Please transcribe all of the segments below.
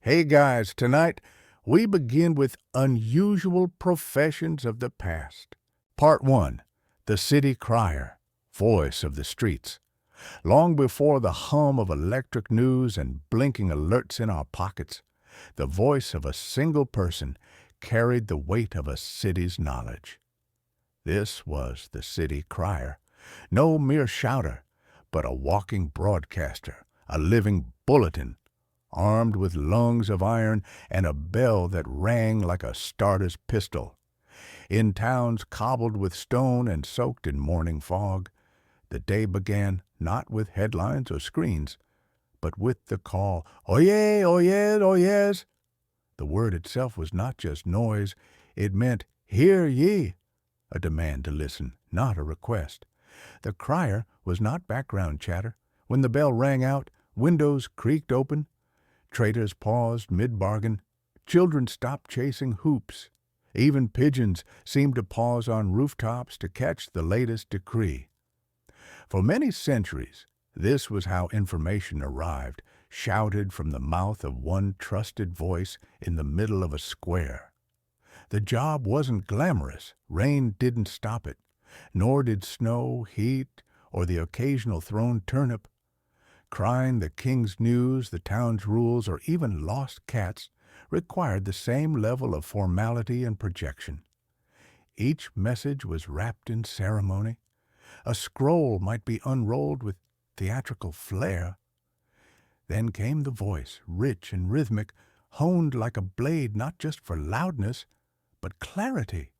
Hey guys, tonight we begin with unusual professions of the past. Part 1. The City Crier, Voice of the Streets. Long before the hum of electric news and blinking alerts in our pockets, the voice of a single person carried the weight of a city's knowledge. This was the City Crier, no mere shouter, but a walking broadcaster, a living bulletin, armed with lungs of iron and a bell that rang like a starter's pistol. In towns cobbled with stone and soaked in morning fog, the day began not with headlines or screens, but with the call, "Oye, oyez, oyez!" The word itself was not just noise, it meant, "Hear ye!" A demand to listen, not a request. The crier was not background chatter. When the bell rang out, windows creaked open, traders paused mid-bargain, children stopped chasing hoops. Even pigeons seemed to pause on rooftops to catch the latest decree. For many centuries, this was how information arrived, shouted from the mouth of one trusted voice in the middle of a square. The job wasn't glamorous. Rain didn't stop it, nor did snow, heat, or the occasional thrown turnip. Crying the king's news, the town's rules, or even lost cats required the same level of formality and projection. Each message was wrapped in ceremony. A scroll might be unrolled with theatrical flair. Then came the voice, rich and rhythmic, honed like a blade not just for loudness, but clarity.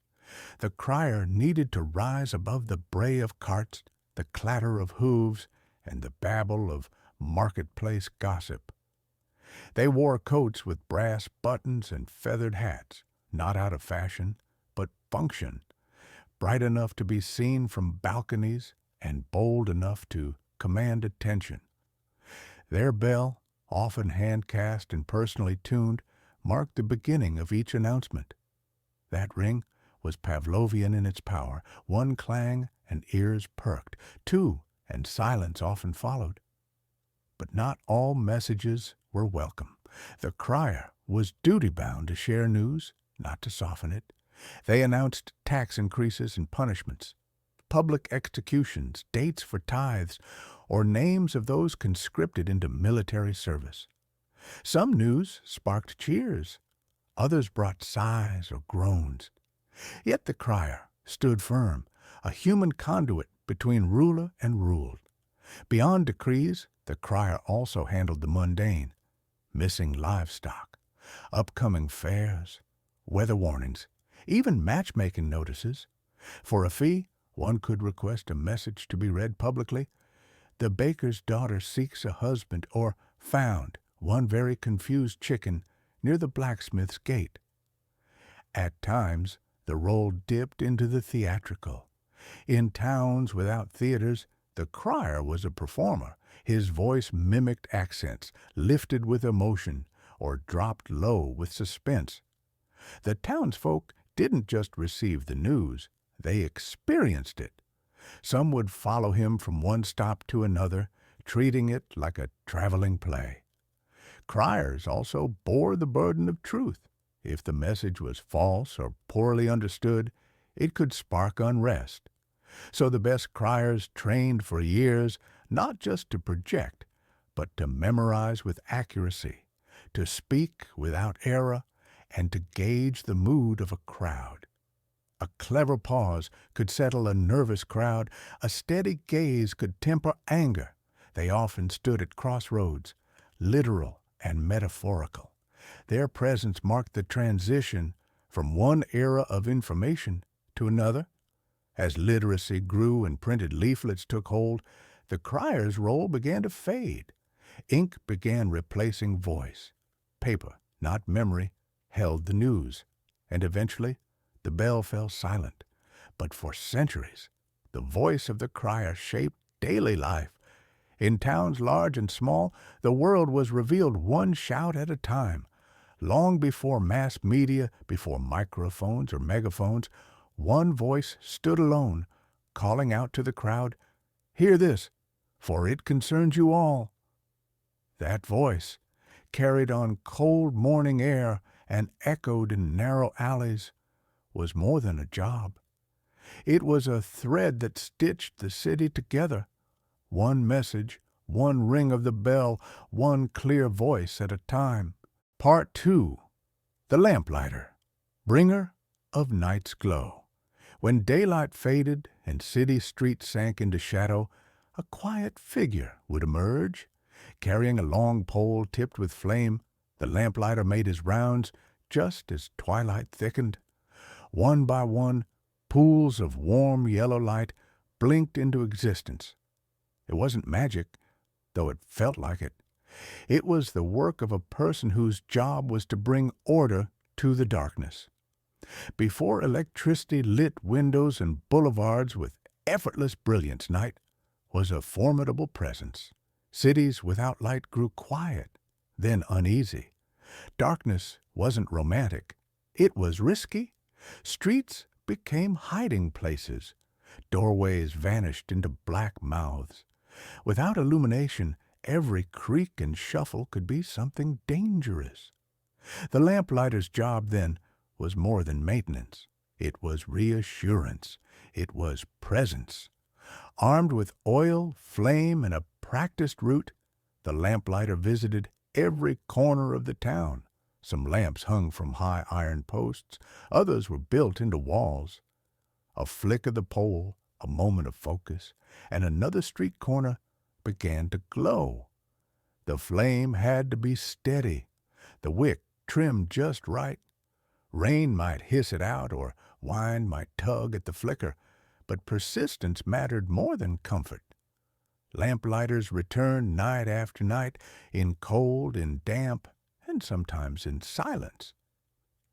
The crier needed to rise above the bray of carts, the clatter of hooves, and the babble of marketplace gossip. They wore coats with brass buttons and feathered hats, not out of fashion, but function, bright enough to be seen from balconies and bold enough to command attention. Their bell, often hand-cast and personally tuned, marked the beginning of each announcement. That ring was Pavlovian in its power. One clang and ears perked. Two, and silence often followed. But not all messages were welcome. The crier was duty-bound to share news, not to soften it. They announced tax increases and punishments, public executions, dates for tithes, or names of those conscripted into military service. Some news sparked cheers. Others brought sighs or groans. Yet the crier stood firm, a human conduit between ruler and ruled. Beyond decrees, the crier also handled the mundane, missing livestock, upcoming fairs, weather warnings, even matchmaking notices. For a fee, one could request a message to be read publicly. The baker's daughter seeks a husband, or found one very confused chicken near the blacksmith's gate. At times, the role dipped into the theatrical. In towns without theaters, the crier was a performer. His voice mimicked accents, lifted with emotion, or dropped low with suspense. The townsfolk didn't just receive the news, they experienced it. Some would follow him from one stop to another, treating it like a traveling play. Criers also bore the burden of truth. If the message was false or poorly understood, it could spark unrest. So the best criers trained for years not just to project, but to memorize with accuracy, to speak without error, and to gauge the mood of a crowd. A clever pause could settle a nervous crowd. A steady gaze could temper anger. They often stood at crossroads, literal and metaphorical. Their presence marked the transition from one era of information to another. As literacy grew and printed leaflets took hold, the crier's role began to fade. Ink began replacing voice. Paper, not memory, held the news. And eventually, the bell fell silent. But for centuries, the voice of the crier shaped daily life. In towns large and small, the world was revealed one shout at a time. Long before mass media, before microphones or megaphones, one voice stood alone, calling out to the crowd, "Hear this, for it concerns you all." That voice, carried on cold morning air and echoed in narrow alleys was more than a job. It was a thread that stitched the city together. One message, one ring of the bell, one clear voice at a time. Part 2. The Lamplighter, bringer of night's glow. When daylight faded and city streets sank into shadow, a quiet figure would emerge. Carrying a long pole tipped with flame, the lamplighter made his rounds just as twilight thickened. One by one, pools of warm yellow light blinked into existence. It wasn't magic, though it felt like it. It was the work of a person whose job was to bring order to the darkness. Before electricity lit windows and boulevards with effortless brilliance, night was a formidable presence. Cities without light grew quiet, then uneasy. Darkness wasn't romantic. It was risky. Streets became hiding places. Doorways vanished into black mouths. Without illumination, every creak and shuffle could be something dangerous. The lamplighter's job, then, was more than maintenance. It was reassurance. It was presence. Armed with oil, flame, and a practiced route, the lamplighter visited every corner of the town. Some lamps hung from high iron posts. Others were built into walls. A flick of the pole, a moment of focus, and another street corner began to glow. The flame had to be steady, the wick trimmed just right. Rain might hiss it out, or wind might tug at the flicker, but persistence mattered more than comfort. Lamplighters returned night after night, in cold, in damp, and sometimes in silence.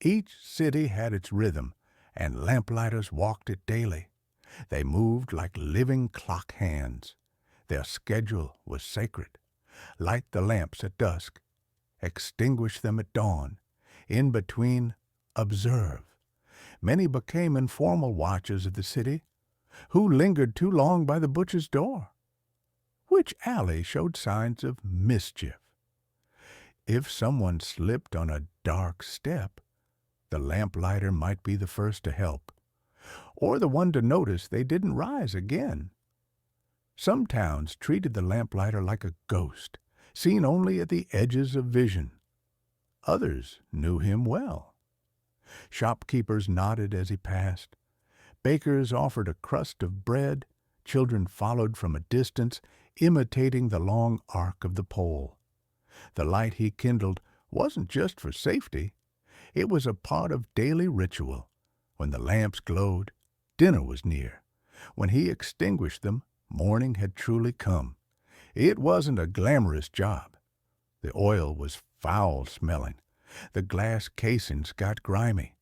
Each city had its rhythm, and lamplighters walked it daily. They moved like living clock hands. Their schedule was sacred. Light the lamps at dusk. Extinguish them at dawn. In between, observe. Many became informal watchers of the city. Who lingered too long by the butcher's door? Which alley showed signs of mischief? If someone slipped on a dark step, the lamplighter might be the first to help, or the one to notice they didn't rise again. Some towns treated the lamplighter like a ghost, seen only at the edges of vision. Others knew him well. Shopkeepers nodded as he passed. Bakers offered a crust of bread. Children followed from a distance, imitating the long arc of the pole. The light he kindled wasn't just for safety. It was a part of daily ritual. When the lamps glowed, dinner was near. When he extinguished them, morning had truly come. It wasn't a glamorous job. The oil was foul-smelling. The glass casings got grimy.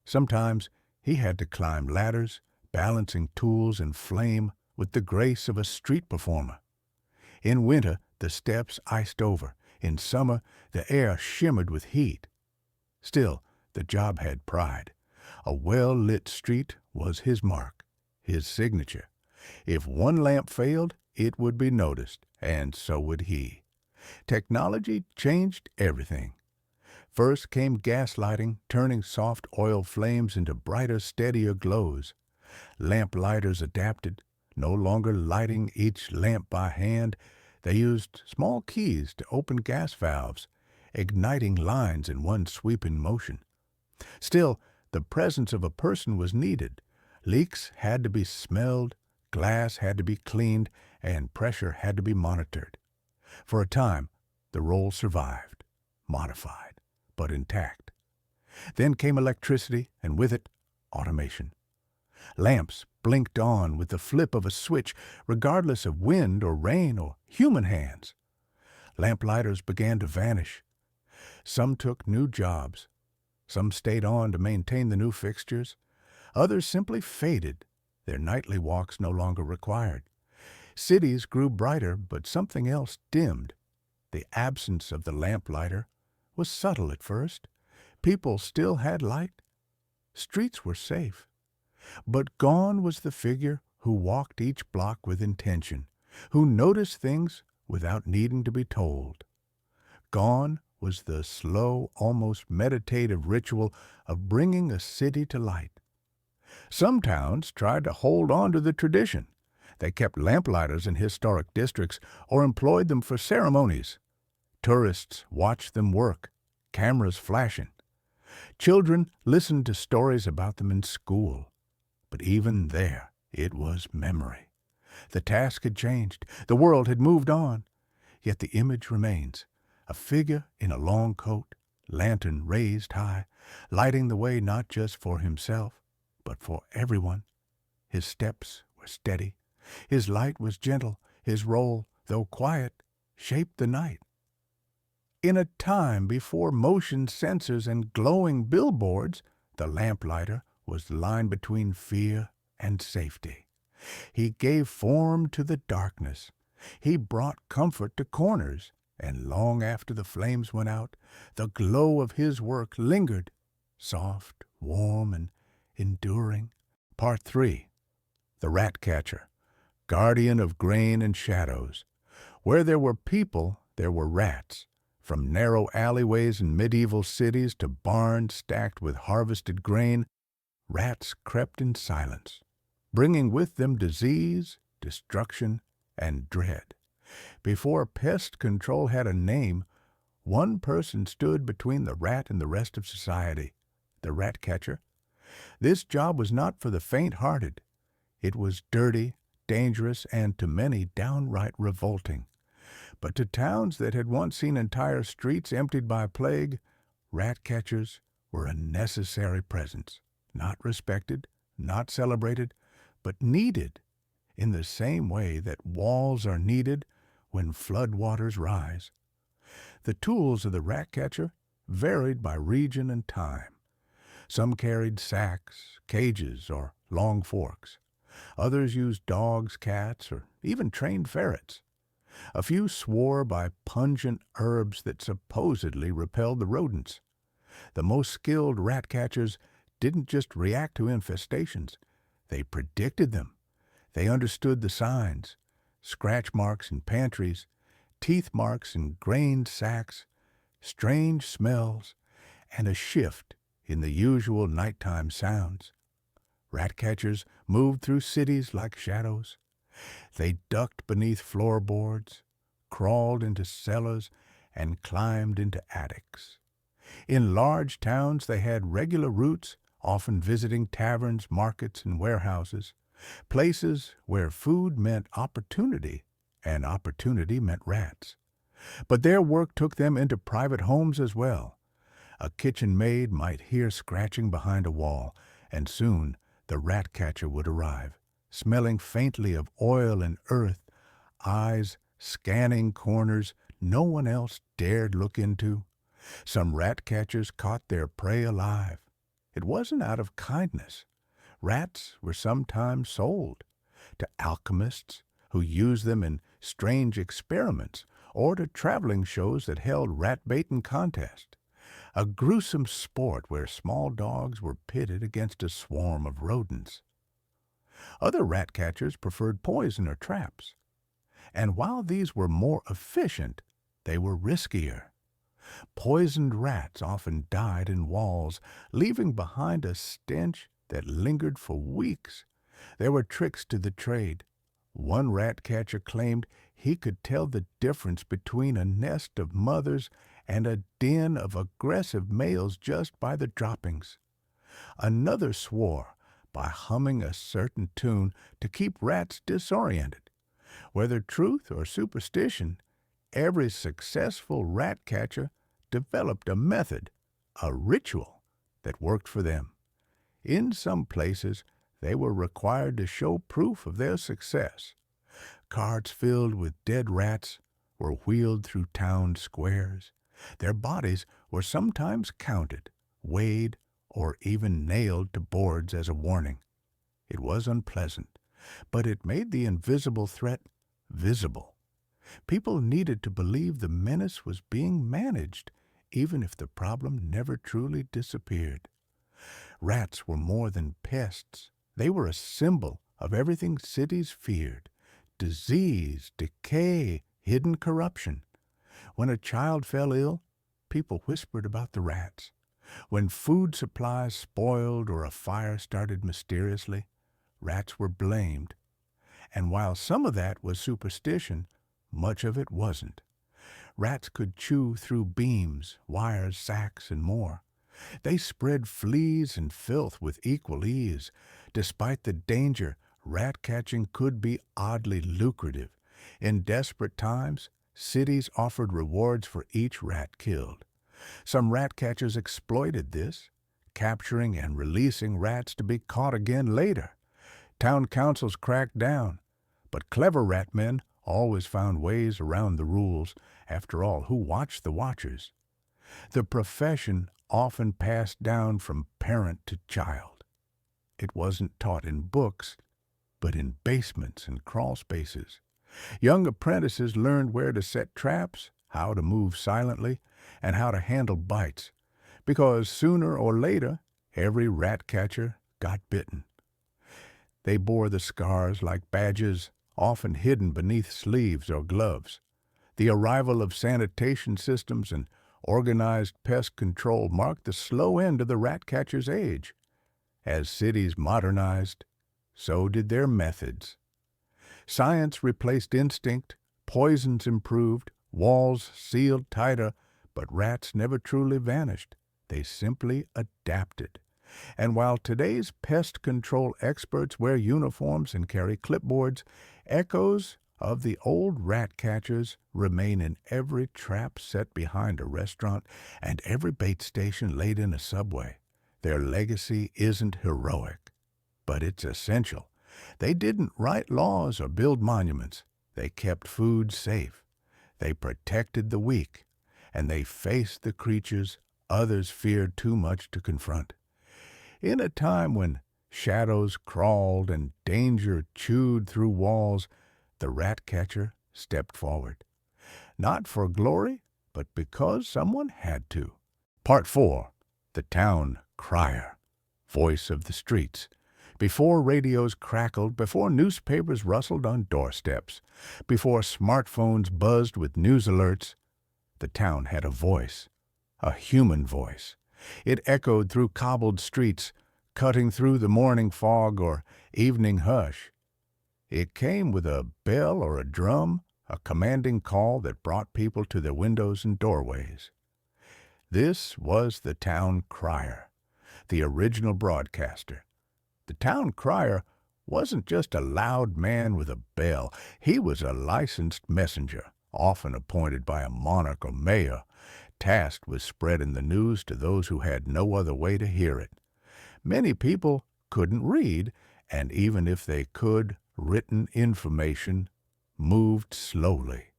Sometimes he had to climb ladders, balancing tools and flame with the grace of a street performer. In winter, the steps iced over. In summer, the air shimmered with heat. Still, the job had pride. A well-lit street was his mark, his signature. If one lamp failed, it would be noticed, and so would he. Technology changed everything. First came gas lighting, turning soft oil flames into brighter, steadier glows. Lamplighters adapted, no longer lighting each lamp by hand. They used small keys to open gas valves, igniting lines in one sweeping motion. Still, the presence of a person was needed. Leaks had to be smelled, glass had to be cleaned, and pressure had to be monitored. For a time, the role survived, modified, but intact. Then came electricity, and with it, automation. Lamps blinked on with the flip of a switch, regardless of wind or rain or human hands. Lamplighters began to vanish. Some took new jobs. Some stayed on to maintain the new fixtures. Others simply faded, their nightly walks no longer required. Cities grew brighter, but something else dimmed. The absence of the lamplighter was subtle at first. People still had light. Streets were safe. But gone was the figure who walked each block with intention, who noticed things without needing to be told. Gone was the slow, almost meditative ritual of bringing a city to light. Some towns tried to hold on to the tradition. They kept lamplighters in historic districts or employed them for ceremonies. Tourists watched them work, cameras flashing. Children listened to stories about them in school. But even there, it was memory. The task had changed. The world had moved on. Yet the image remains. A figure in a long coat, lantern raised high, lighting the way not just for himself, but for everyone. His steps were steady. His light was gentle. His role, though quiet, shaped the night. In a time before motion sensors and glowing billboards, the lamplighter was the line between fear and safety. He gave form to the darkness. He brought comfort to corners, and long after the flames went out, the glow of his work lingered, soft, warm, and enduring. Part 3. The Rat Catcher, guardian of grain and shadows. Where there were people, there were rats. From narrow alleyways in medieval cities to barns stacked with harvested grain, rats crept in silence, bringing with them disease, destruction, and dread. Before pest control had a name, one person stood between the rat and the rest of society, the rat catcher. This job was not for the faint-hearted. It was dirty, dangerous, and to many downright revolting. But to towns that had once seen entire streets emptied by plague, rat catchers were a necessary presence, not respected, not celebrated, but needed in the same way that walls are needed when floodwaters rise. The tools of the rat catcher varied by region and time. Some carried sacks, cages, or long forks. Others used dogs, cats, or even trained ferrets. A few swore by pungent herbs that supposedly repelled the rodents. The most skilled rat catchers didn't just react to infestations. They predicted them. They understood the signs: scratch marks in pantries, teeth marks in grain sacks, strange smells, and a shift in the usual nighttime sounds. Rat catchers moved through cities like shadows. They ducked beneath floorboards, crawled into cellars, and climbed into attics. In large towns they had regular routes, often visiting taverns, markets, and warehouses, places where food meant opportunity, and opportunity meant rats. But their work took them into private homes as well. A kitchen maid might hear scratching behind a wall, and soon the rat catcher would arrive, smelling faintly of oil and earth, eyes scanning corners no one else dared look into. Some rat catchers caught their prey alive. It wasn't out of kindness. Rats were sometimes sold to alchemists who used them in strange experiments, or to traveling shows that held rat baiting contests. A gruesome sport where small dogs were pitted against a swarm of rodents. Other rat catchers preferred poison or traps. And while these were more efficient, they were riskier. Poisoned rats often died in walls, leaving behind a stench that lingered for weeks. There were tricks to the trade. One rat catcher claimed he could tell the difference between a nest of mothers and a den of aggressive males just by the droppings. Another swore by humming a certain tune to keep rats disoriented. Whether truth or superstition, every successful rat catcher developed a method, a ritual that worked for them. In some places, they were required to show proof of their success. Carts filled with dead rats were wheeled through town squares. Their bodies were sometimes counted, weighed, or even nailed to boards as a warning. It was unpleasant, but it made the invisible threat visible. People needed to believe the menace was being managed, even if the problem never truly disappeared. Rats were more than pests. They were a symbol of everything cities feared: disease, decay, hidden corruption. When a child fell ill, people whispered about the rats. When food supplies spoiled or a fire started mysteriously, rats were blamed. And while some of that was superstition, much of it wasn't. Rats could chew through beams, wires, sacks, and more. They spread fleas and filth with equal ease. Despite the danger, rat catching could be oddly lucrative. In desperate times, cities offered rewards for each rat killed. Some rat catchers exploited this, capturing and releasing rats to be caught again later. Town councils cracked down, but clever rat men always found ways around the rules. After all, who watched the watchers? The profession often passed down from parent to child. It wasn't taught in books, but in basements and crawl spaces. Young apprentices learned where to set traps, how to move silently, and how to handle bites, because sooner or later, every rat catcher got bitten. They bore the scars like badges, often hidden beneath sleeves or gloves. The arrival of sanitation systems and organized pest control marked the slow end of the rat catcher's age. As cities modernized, so did their methods. Science replaced instinct, poisons improved, walls sealed tighter, but rats never truly vanished. They simply adapted. And while today's pest control experts wear uniforms and carry clipboards, echoes of the old rat catchers remain in every trap set behind a restaurant and every bait station laid in a subway. Their legacy isn't heroic, but it's essential. They didn't write laws or build monuments. They kept food safe. They protected the weak, and they faced the creatures others feared too much to confront. In a time when shadows crawled and danger chewed through walls, the rat catcher stepped forward. Not for glory, but because someone had to. Part 4. The Town Crier. Voice of the Streets. Before radios crackled, before newspapers rustled on doorsteps, before smartphones buzzed with news alerts, the town had a voice, a human voice. It echoed through cobbled streets, cutting through the morning fog or evening hush. It came with a bell or a drum, a commanding call that brought people to their windows and doorways. This was the town crier, the original broadcaster. The town crier wasn't just a loud man with a bell. He was a licensed messenger, often appointed by a monarch or mayor, tasked with spreading the news to those who had no other way to hear it. Many people couldn't read, and even if they could, written information moved slowly.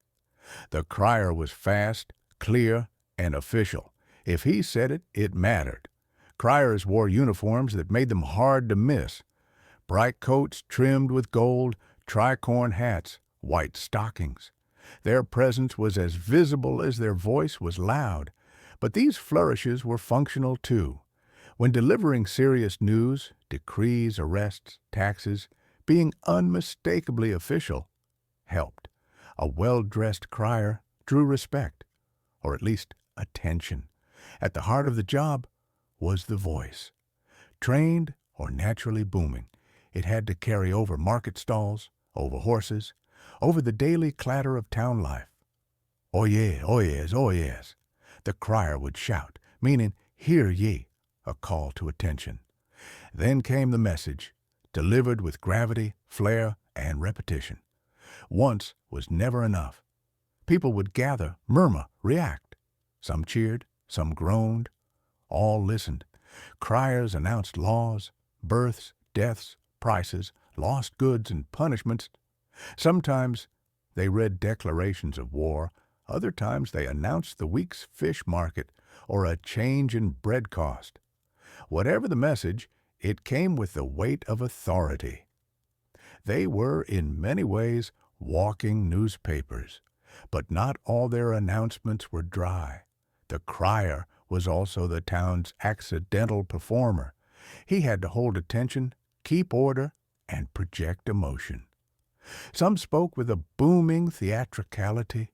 The crier was fast, clear, and official. If he said it, it mattered. Criers wore uniforms that made them hard to miss. Bright coats trimmed with gold, tricorn hats, white stockings. Their presence was as visible as their voice was loud, but these flourishes were functional too. When delivering serious news, decrees, arrests, taxes, being unmistakably official helped. A well-dressed crier drew respect, or at least attention. At the heart of the job was the voice. Trained or naturally booming, it had to carry over market stalls, over horses, over the daily clatter of town life. Oyez, oyez, oyez, the crier would shout, meaning, hear ye, a call to attention. Then came the message, delivered with gravity, flair, and repetition. Once was never enough. People would gather, murmur, react. Some cheered, some groaned. All listened. Criers announced laws, births, deaths, prices, lost goods, and punishments. Sometimes they read declarations of war. Other times they announced the week's fish market or a change in bread cost. Whatever the message, it came with the weight of authority. They were, in many ways, walking newspapers, but not all their announcements were dry. The crier was also the town's accidental performer. He had to hold attention, keep order, and project emotion. Some spoke with a booming theatricality.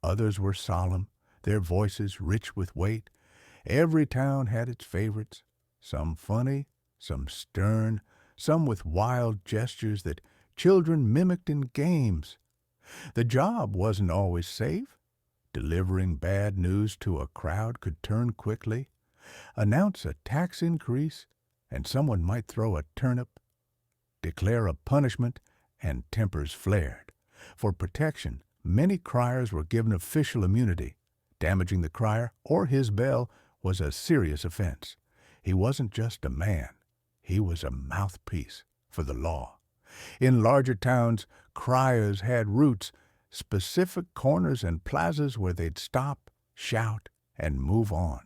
Others were solemn, their voices rich with weight. Every town had its favorites, some funny, some stern, some with wild gestures that children mimicked in games. The job wasn't always safe. Delivering bad news to a crowd could turn quickly, announce a tax increase, and someone might throw a turnip, declare a punishment, and tempers flared. For protection, many criers were given official immunity. Damaging the crier or his bell was a serious offense. He wasn't just a man. He was a mouthpiece for the law. In larger towns, criers had routes, specific corners and plazas where they'd stop, shout, and move on.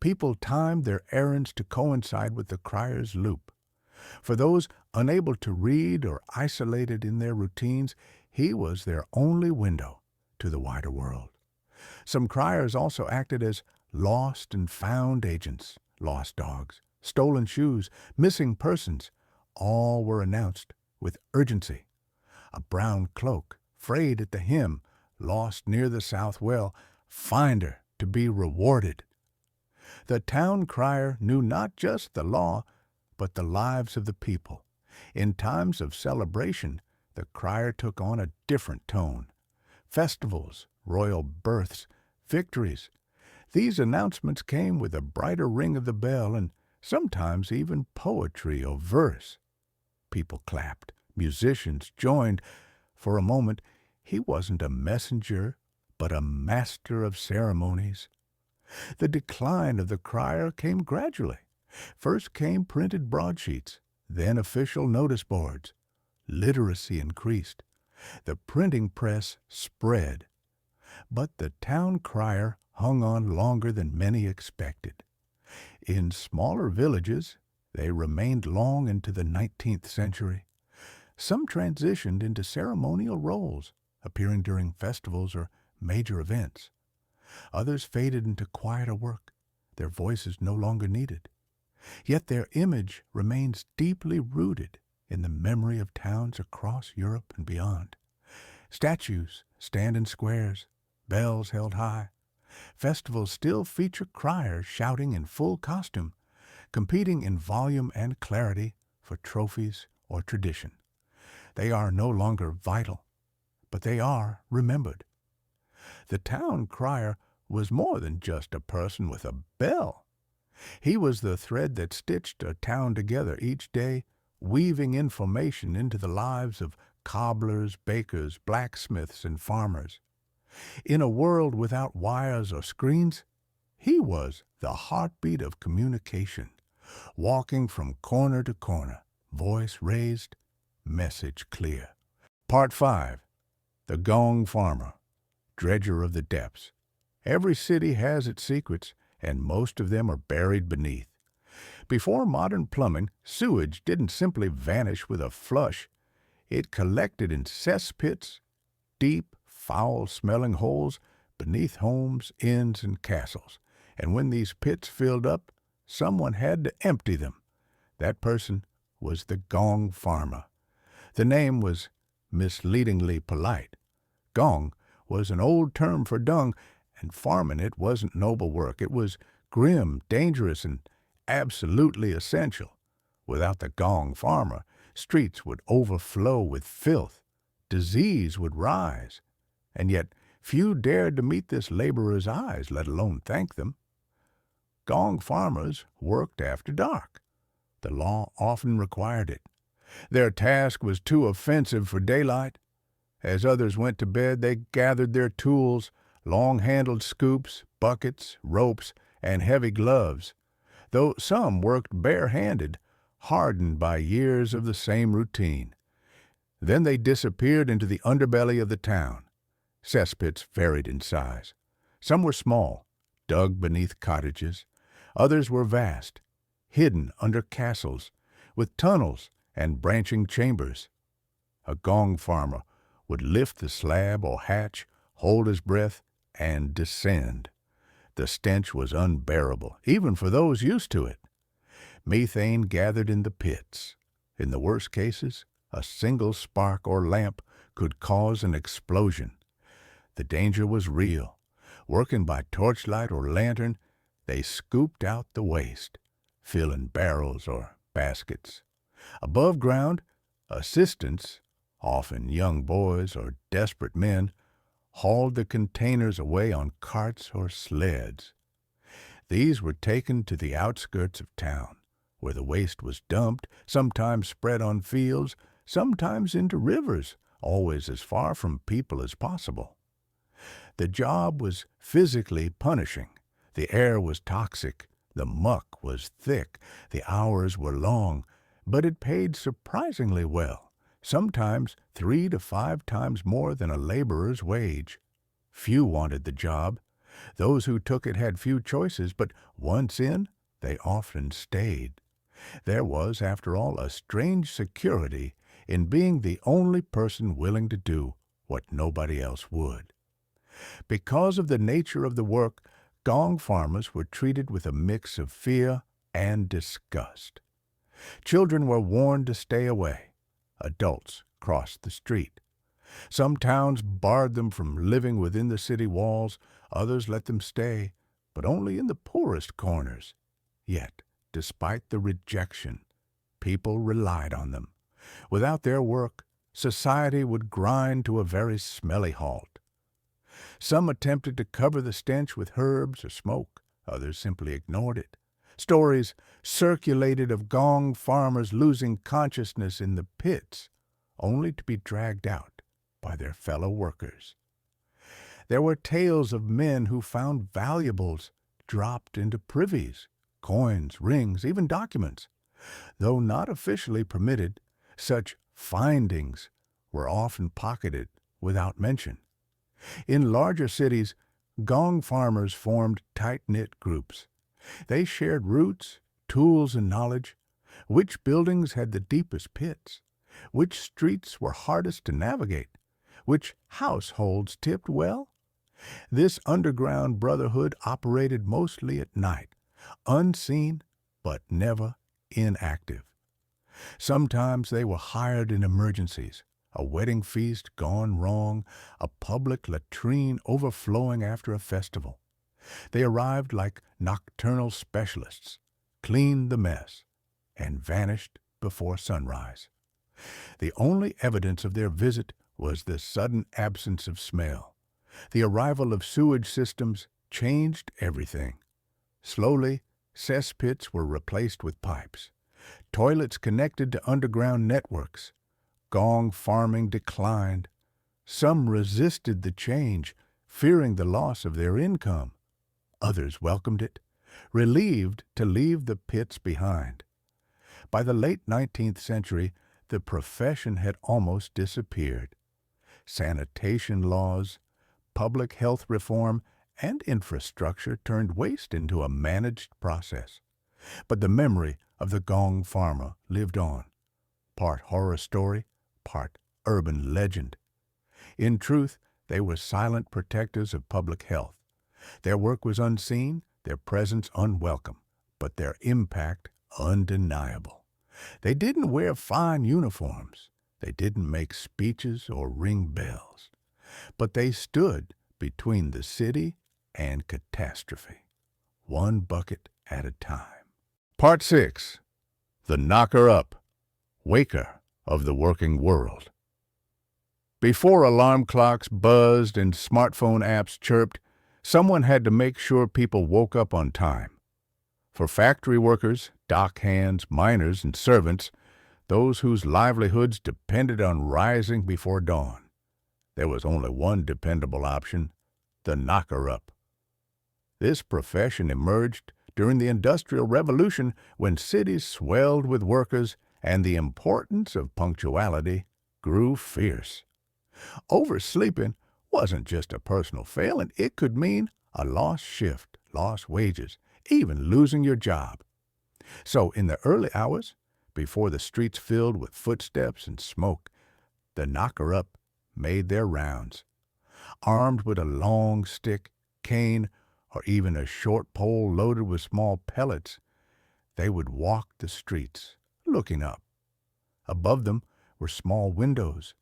People timed their errands to coincide with the crier's loop. For those unable to read or isolated in their routines, he was their only window to the wider world. Some criers also acted as lost and found agents. Lost dogs, stolen shoes, missing persons, all were announced with urgency. A brown cloak, frayed at the hem, lost near the south well, find her to be rewarded. The town crier knew not just the law, but the lives of the people. In times of celebration, the crier took on a different tone. Festivals, royal births, victories. These announcements came with a brighter ring of the bell and sometimes even poetry or verse. People clapped. Musicians joined. For a moment, he wasn't a messenger, but a master of ceremonies. The decline of the crier came gradually. First came printed broadsheets, then official notice boards. Literacy increased. The printing press spread. But the town crier hung on longer than many expected. In smaller villages, they remained long into the 19th century. Some transitioned into ceremonial roles, appearing during festivals or major events. Others faded into quieter work, their voices no longer needed. Yet their image remains deeply rooted in the memory of towns across Europe and beyond. Statues stand in squares, bells held high. Festivals still feature criers shouting in full costume, competing in volume and clarity for trophies or tradition. They are no longer vital, but they are remembered. The town crier was more than just a person with a bell. He was the thread that stitched a town together each day, weaving information into the lives of cobblers, bakers, blacksmiths, and farmers. In a world without wires or screens, he was the heartbeat of communication, walking from corner to corner, voice raised, message clear. Part 5. The Gong Farmer, Dredger of the Depths. Every city has its secrets, and most of them are buried beneath. Before modern plumbing, sewage didn't simply vanish with a flush. It collected in cesspits, deep, foul-smelling holes beneath homes, inns, and castles. And when these pits filled up, someone had to empty them. That person was the Gong Farmer. The name was misleadingly polite. Gong was an old term for dung, and farming it wasn't noble work. It was grim, dangerous, and absolutely essential. Without the Gong Farmer, streets would overflow with filth. Disease would rise. And yet few dared to meet this laborer's eyes, let alone thank them. Gong farmers worked after dark. The law often required it. Their task was too offensive for daylight. As others went to bed, they gathered their tools, long-handled scoops, buckets, ropes, and heavy gloves. Though some worked bare-handed, hardened by years of the same routine. Then they disappeared into the underbelly of the town. Cesspits varied in size. Some were small, dug beneath cottages. Others were vast, hidden under castles, with tunnels and branching chambers. A Gong farmer would lift the slab or hatch, hold his breath, and descend. The stench was unbearable, even for those used to it. Methane gathered in the pits. In the worst cases, a single spark or lamp could cause an explosion. The danger was real. Working by torchlight or lantern, they scooped out the waste, filling barrels or baskets. Above ground, assistants, often young boys or desperate men, hauled the containers away on carts or sleds. These were taken to the outskirts of town, where the waste was dumped, sometimes spread on fields, sometimes into rivers, always as far from people as possible. The job was physically punishing. The air was toxic. The muck was thick. The hours were long, but it paid surprisingly well, sometimes 3 to 5 times more than a laborer's wage. Few wanted the job. Those who took it had few choices, but once in, they often stayed. There was, after all, a strange security in being the only person willing to do what nobody else would. Because of the nature of the work, gong farmers were treated with a mix of fear and disgust. Children were warned to stay away. Adults crossed the street. Some towns barred them from living within the city walls, others let them stay, but only in the poorest corners. Yet, despite the rejection, people relied on them. Without their work, society would grind to a very smelly halt. Some attempted to cover the stench with herbs or smoke, others simply ignored it. Stories circulated of gong farmers losing consciousness in the pits, only to be dragged out by their fellow workers. There were tales of men who found valuables dropped into privies, coins, rings, even documents. Though not officially permitted, such findings were often pocketed without mention. In larger cities, gong farmers formed tight-knit groups. They shared routes, tools, and knowledge. Which buildings had the deepest pits? Which streets were hardest to navigate? Which households tipped well? This underground brotherhood operated mostly at night, unseen but never inactive. Sometimes they were hired in emergencies, a wedding feast gone wrong, a public latrine overflowing after a festival. They arrived like nocturnal specialists, cleaned the mess, and vanished before sunrise. The only evidence of their visit was the sudden absence of smell. The arrival of sewage systems changed everything. Slowly, cesspits were replaced with pipes. Toilets connected to underground networks. Gong farming declined. Some resisted the change, fearing the loss of their income. Others welcomed it, relieved to leave the pits behind. By the late 19th century, the profession had almost disappeared. Sanitation laws, public health reform, and infrastructure turned waste into a managed process. But the memory of the gong farmer lived on, part horror story, part urban legend. In truth, they were silent protectors of public health. Their work was unseen, their presence unwelcome, but their impact undeniable. They didn't wear fine uniforms. They didn't make speeches or ring bells. But they stood between the city and catastrophe, one bucket at a time. Part 6. The Knocker-Up, Waker of the Working World. Before alarm clocks buzzed and smartphone apps chirped, someone had to make sure people woke up on time. For factory workers, dock hands, miners, and servants, those whose livelihoods depended on rising before dawn, there was only one dependable option: the knocker-up. This profession emerged during the Industrial Revolution, when cities swelled with workers and the importance of punctuality grew fierce. Oversleeping wasn't just a personal failing. It could mean a lost shift, lost wages, even losing your job. So in the early hours, before the streets filled with footsteps and smoke, the knocker-up made their rounds. Armed with a long stick, cane, or even a short pole loaded with small pellets, they would walk the streets, looking up. Above them were small windows,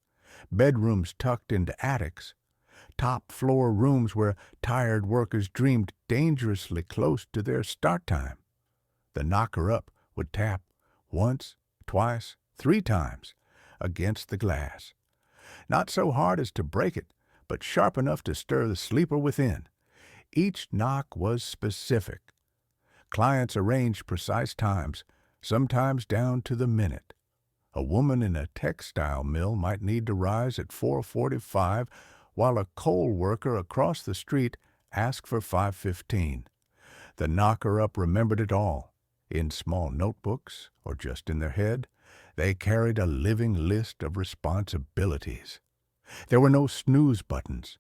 bedrooms tucked into attics. top-floor rooms where tired workers dreamed dangerously close to their start time. The knocker-up would tap once, twice, 3 times against the glass. Not so hard as to break it, but sharp enough to stir the sleeper within. Each knock was specific. Clients arranged precise times, sometimes down to the minute. A woman in a textile mill might need to rise at 4:45, while a coal worker across the street asked for 5:15. The knocker-up remembered it all. In small notebooks, or just in their head, they carried a living list of responsibilities. There were no snooze buttons.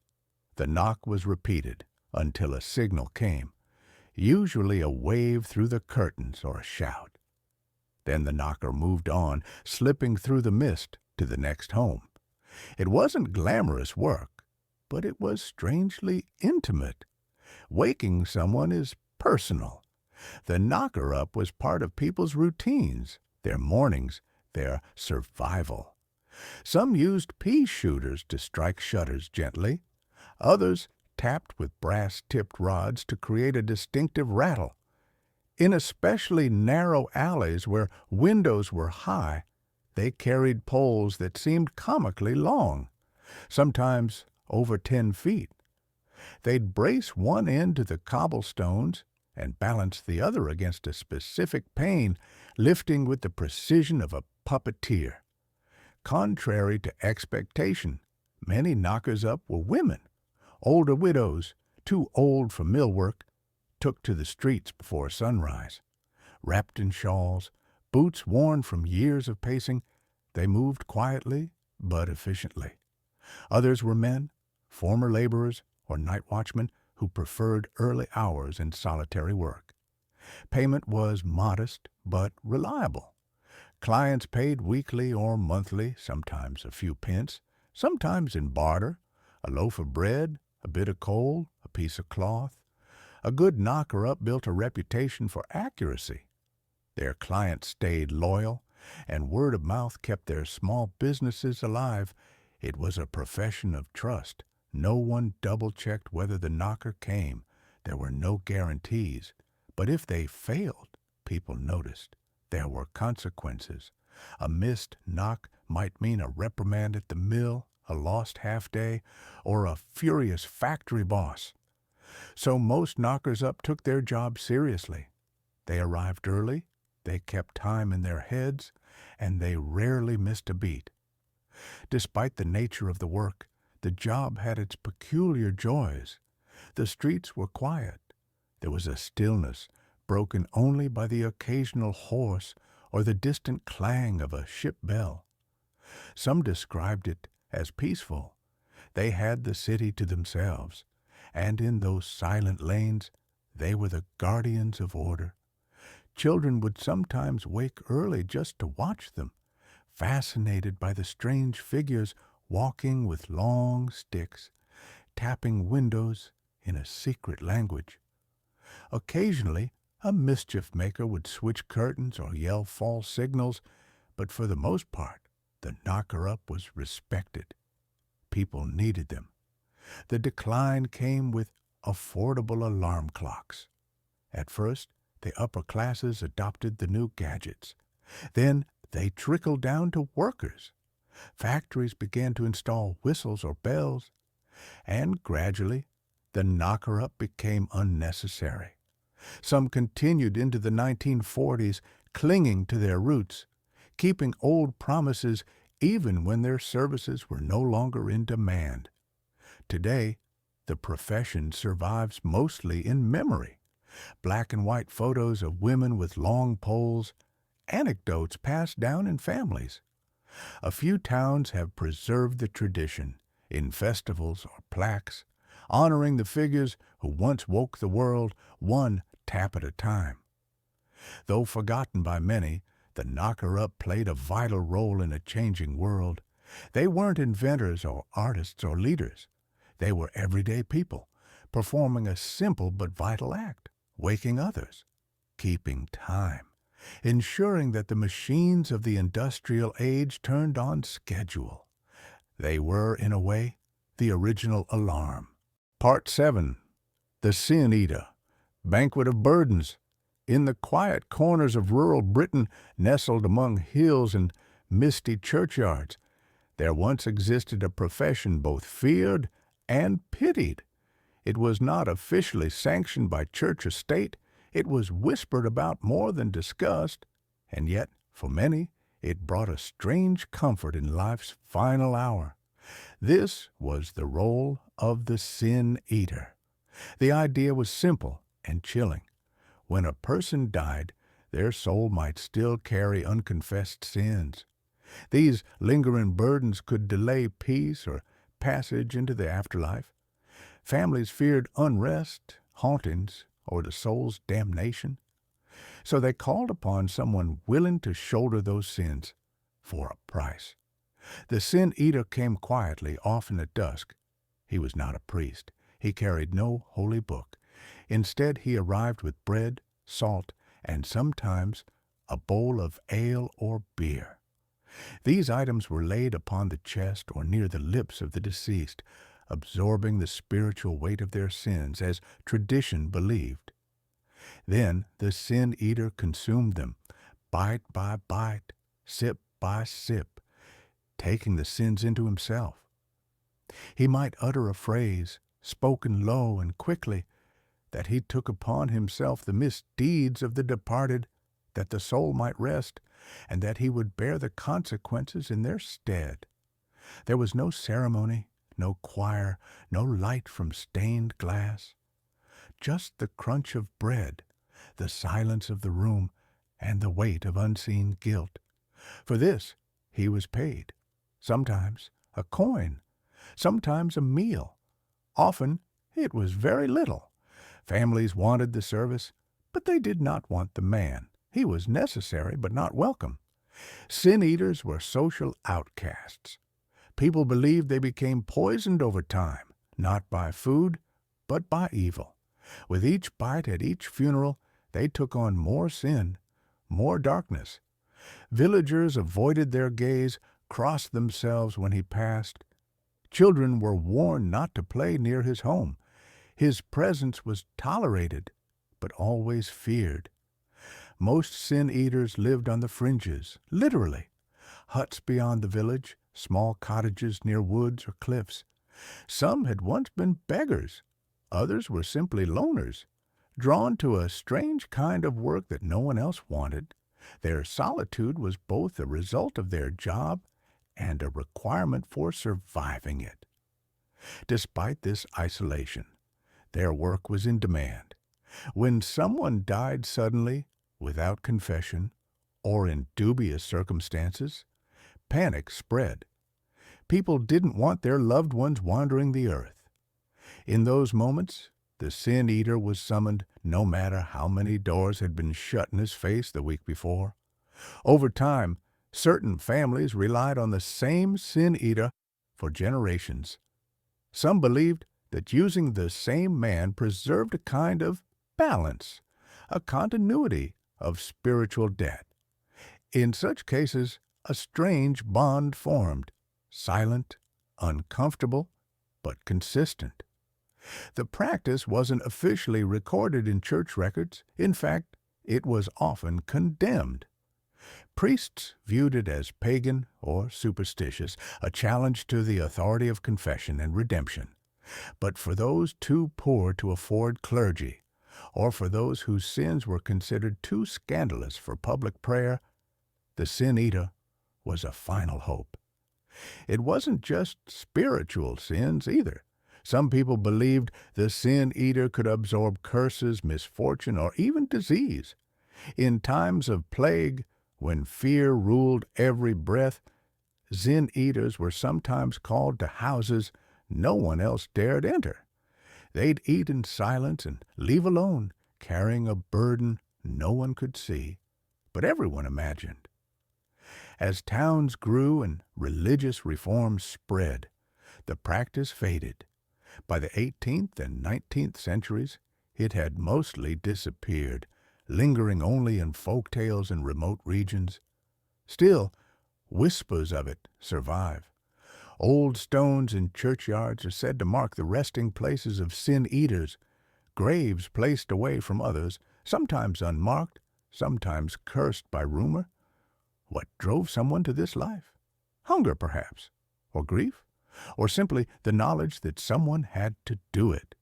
The knock was repeated until a signal came, usually a wave through the curtains or a shout. Then the knocker moved on, slipping through the mist to the next home. It wasn't glamorous work, but it was strangely intimate. Waking someone is personal. The knocker-up was part of people's routines, their mornings, their survival. Some used pea shooters to strike shutters gently. Others tapped with brass-tipped rods to create a distinctive rattle. In especially narrow alleys where windows were high, they carried poles that seemed comically long, sometimes over 10 feet. They'd brace one end to the cobblestones and balance the other against a specific pane, lifting with the precision of a puppeteer. Contrary to expectation, many knockers-up were women. Older widows, too old for mill work, took to the streets before sunrise. Wrapped in shawls, boots worn from years of pacing, they moved quietly but efficiently. Others were men, former laborers or night watchmen who preferred early hours in solitary work. Payment was modest but reliable. Clients paid weekly or monthly, sometimes a few pence, sometimes in barter, a loaf of bread, a bit of coal, a piece of cloth. A good knocker-up built a reputation for accuracy. Their clients stayed loyal, and word of mouth kept their small businesses alive. It was a profession of trust. No one double-checked whether the knocker came. There were no guarantees. But if they failed, people noticed. There were consequences. A missed knock might mean a reprimand at the mill, a lost half-day, or a furious factory boss. So most knockers-up took their job seriously. They arrived early, they kept time in their heads, and they rarely missed a beat. Despite the nature of the work, the job had its peculiar joys. The streets were quiet. There was a stillness broken only by the occasional horse or the distant clang of a ship bell. Some described it as peaceful. They had the city to themselves, and in those silent lanes they were the guardians of order. Children would sometimes wake early just to watch them, fascinated by the strange figures walking with long sticks, tapping windows in a secret language. Occasionally, a mischief-maker would switch curtains or yell false signals, but for the most part, the knocker-up was respected. People needed them. The decline came with affordable alarm clocks. At first, the upper classes adopted the new gadgets. Then they trickled down to workers. Factories began to install whistles or bells, and gradually the knocker-up became unnecessary. Some continued into the 1940s, clinging to their roots, keeping old promises even when their services were no longer in demand. Today, the profession survives mostly in memory. Black and white photos of women with long poles, anecdotes passed down in families. A few towns have preserved the tradition in festivals or plaques, honoring the figures who once woke the world one tap at a time. Though forgotten by many, the knocker-up played a vital role in a changing world. They weren't inventors or artists or leaders. They were everyday people, performing a simple but vital act, waking others, keeping time, ensuring that the machines of the industrial age turned on schedule. They were, in a way, the original alarm. Part 7. The Sin Eater, Banquet of Burdens. In the quiet corners of rural Britain, nestled among hills and misty churchyards, there once existed a profession both feared and pitied. It was not officially sanctioned by church or state. It was whispered about more than discussed, and yet, for many, it brought a strange comfort in life's final hour. This was the role of the Sin Eater. The idea was simple and chilling. When a person died, their soul might still carry unconfessed sins. These lingering burdens could delay peace or passage into the afterlife. Families feared unrest, hauntings, or the soul's damnation. So they called upon someone willing to shoulder those sins for a price. The Sin Eater came quietly, often at dusk. He was not a priest. He carried no holy book. Instead, he arrived with bread, salt, and sometimes a bowl of ale or beer. These items were laid upon the chest or near the lips of the deceased, absorbing the spiritual weight of their sins as tradition believed. Then the Sin Eater consumed them, bite by bite, sip by sip, taking the sins into himself. He might utter a phrase, spoken low and quickly, that he took upon himself the misdeeds of the departed, that the soul might rest, and that he would bear the consequences in their stead. There was no ceremony, no choir, no light from stained glass. Just the crunch of bread, the silence of the room, and the weight of unseen guilt. For this he was paid, sometimes a coin, sometimes a meal. Often it was very little. Families wanted the service, but they did not want the man. He was necessary, but not welcome. Sin Eaters were social outcasts. People believed they became poisoned over time, not by food, but by evil. With each bite at each funeral, they took on more sin, more darkness. Villagers avoided their gaze, crossed themselves when he passed. Children were warned not to play near his home. His presence was tolerated, but always feared. Most Sin Eaters lived on the fringes, literally. Huts beyond the village, small cottages near woods or cliffs. Some had once been beggars. Others were simply loners, drawn to a strange kind of work that no one else wanted. Their solitude was both a result of their job and a requirement for surviving it. Despite this isolation, their work was in demand. When someone died suddenly, without confession, or in dubious circumstances, panic spread. People didn't want their loved ones wandering the earth. In those moments, the Sin Eater was summoned no matter how many doors had been shut in his face the week before. Over time, certain families relied on the same Sin Eater for generations. Some believed that using the same man preserved a kind of balance, a continuity of spiritual debt. In such cases, a strange bond formed, silent, uncomfortable, but consistent. The practice wasn't officially recorded in church records. In fact, it was often condemned. Priests viewed it as pagan or superstitious, a challenge to the authority of confession and redemption. But for those too poor to afford clergy, or for those whose sins were considered too scandalous for public prayer, the Sin Eater was a final hope. It wasn't just spiritual sins either. Some people believed the Sin Eater could absorb curses, misfortune, or even disease. In times of plague, when fear ruled every breath, Sin Eaters were sometimes called to houses no one else dared enter. They'd eat in silence and leave alone, carrying a burden no one could see, but everyone imagined. As towns grew and religious reforms spread, the practice faded. By the 18th and 19th centuries, it had mostly disappeared, lingering only in folk tales in remote regions. Still, whispers of it survive. Old stones in churchyards are said to mark the resting places of sin-eaters, graves placed away from others, sometimes unmarked, sometimes cursed by rumor. What drove someone to this life? Hunger, perhaps, or grief, or simply the knowledge that someone had to do it.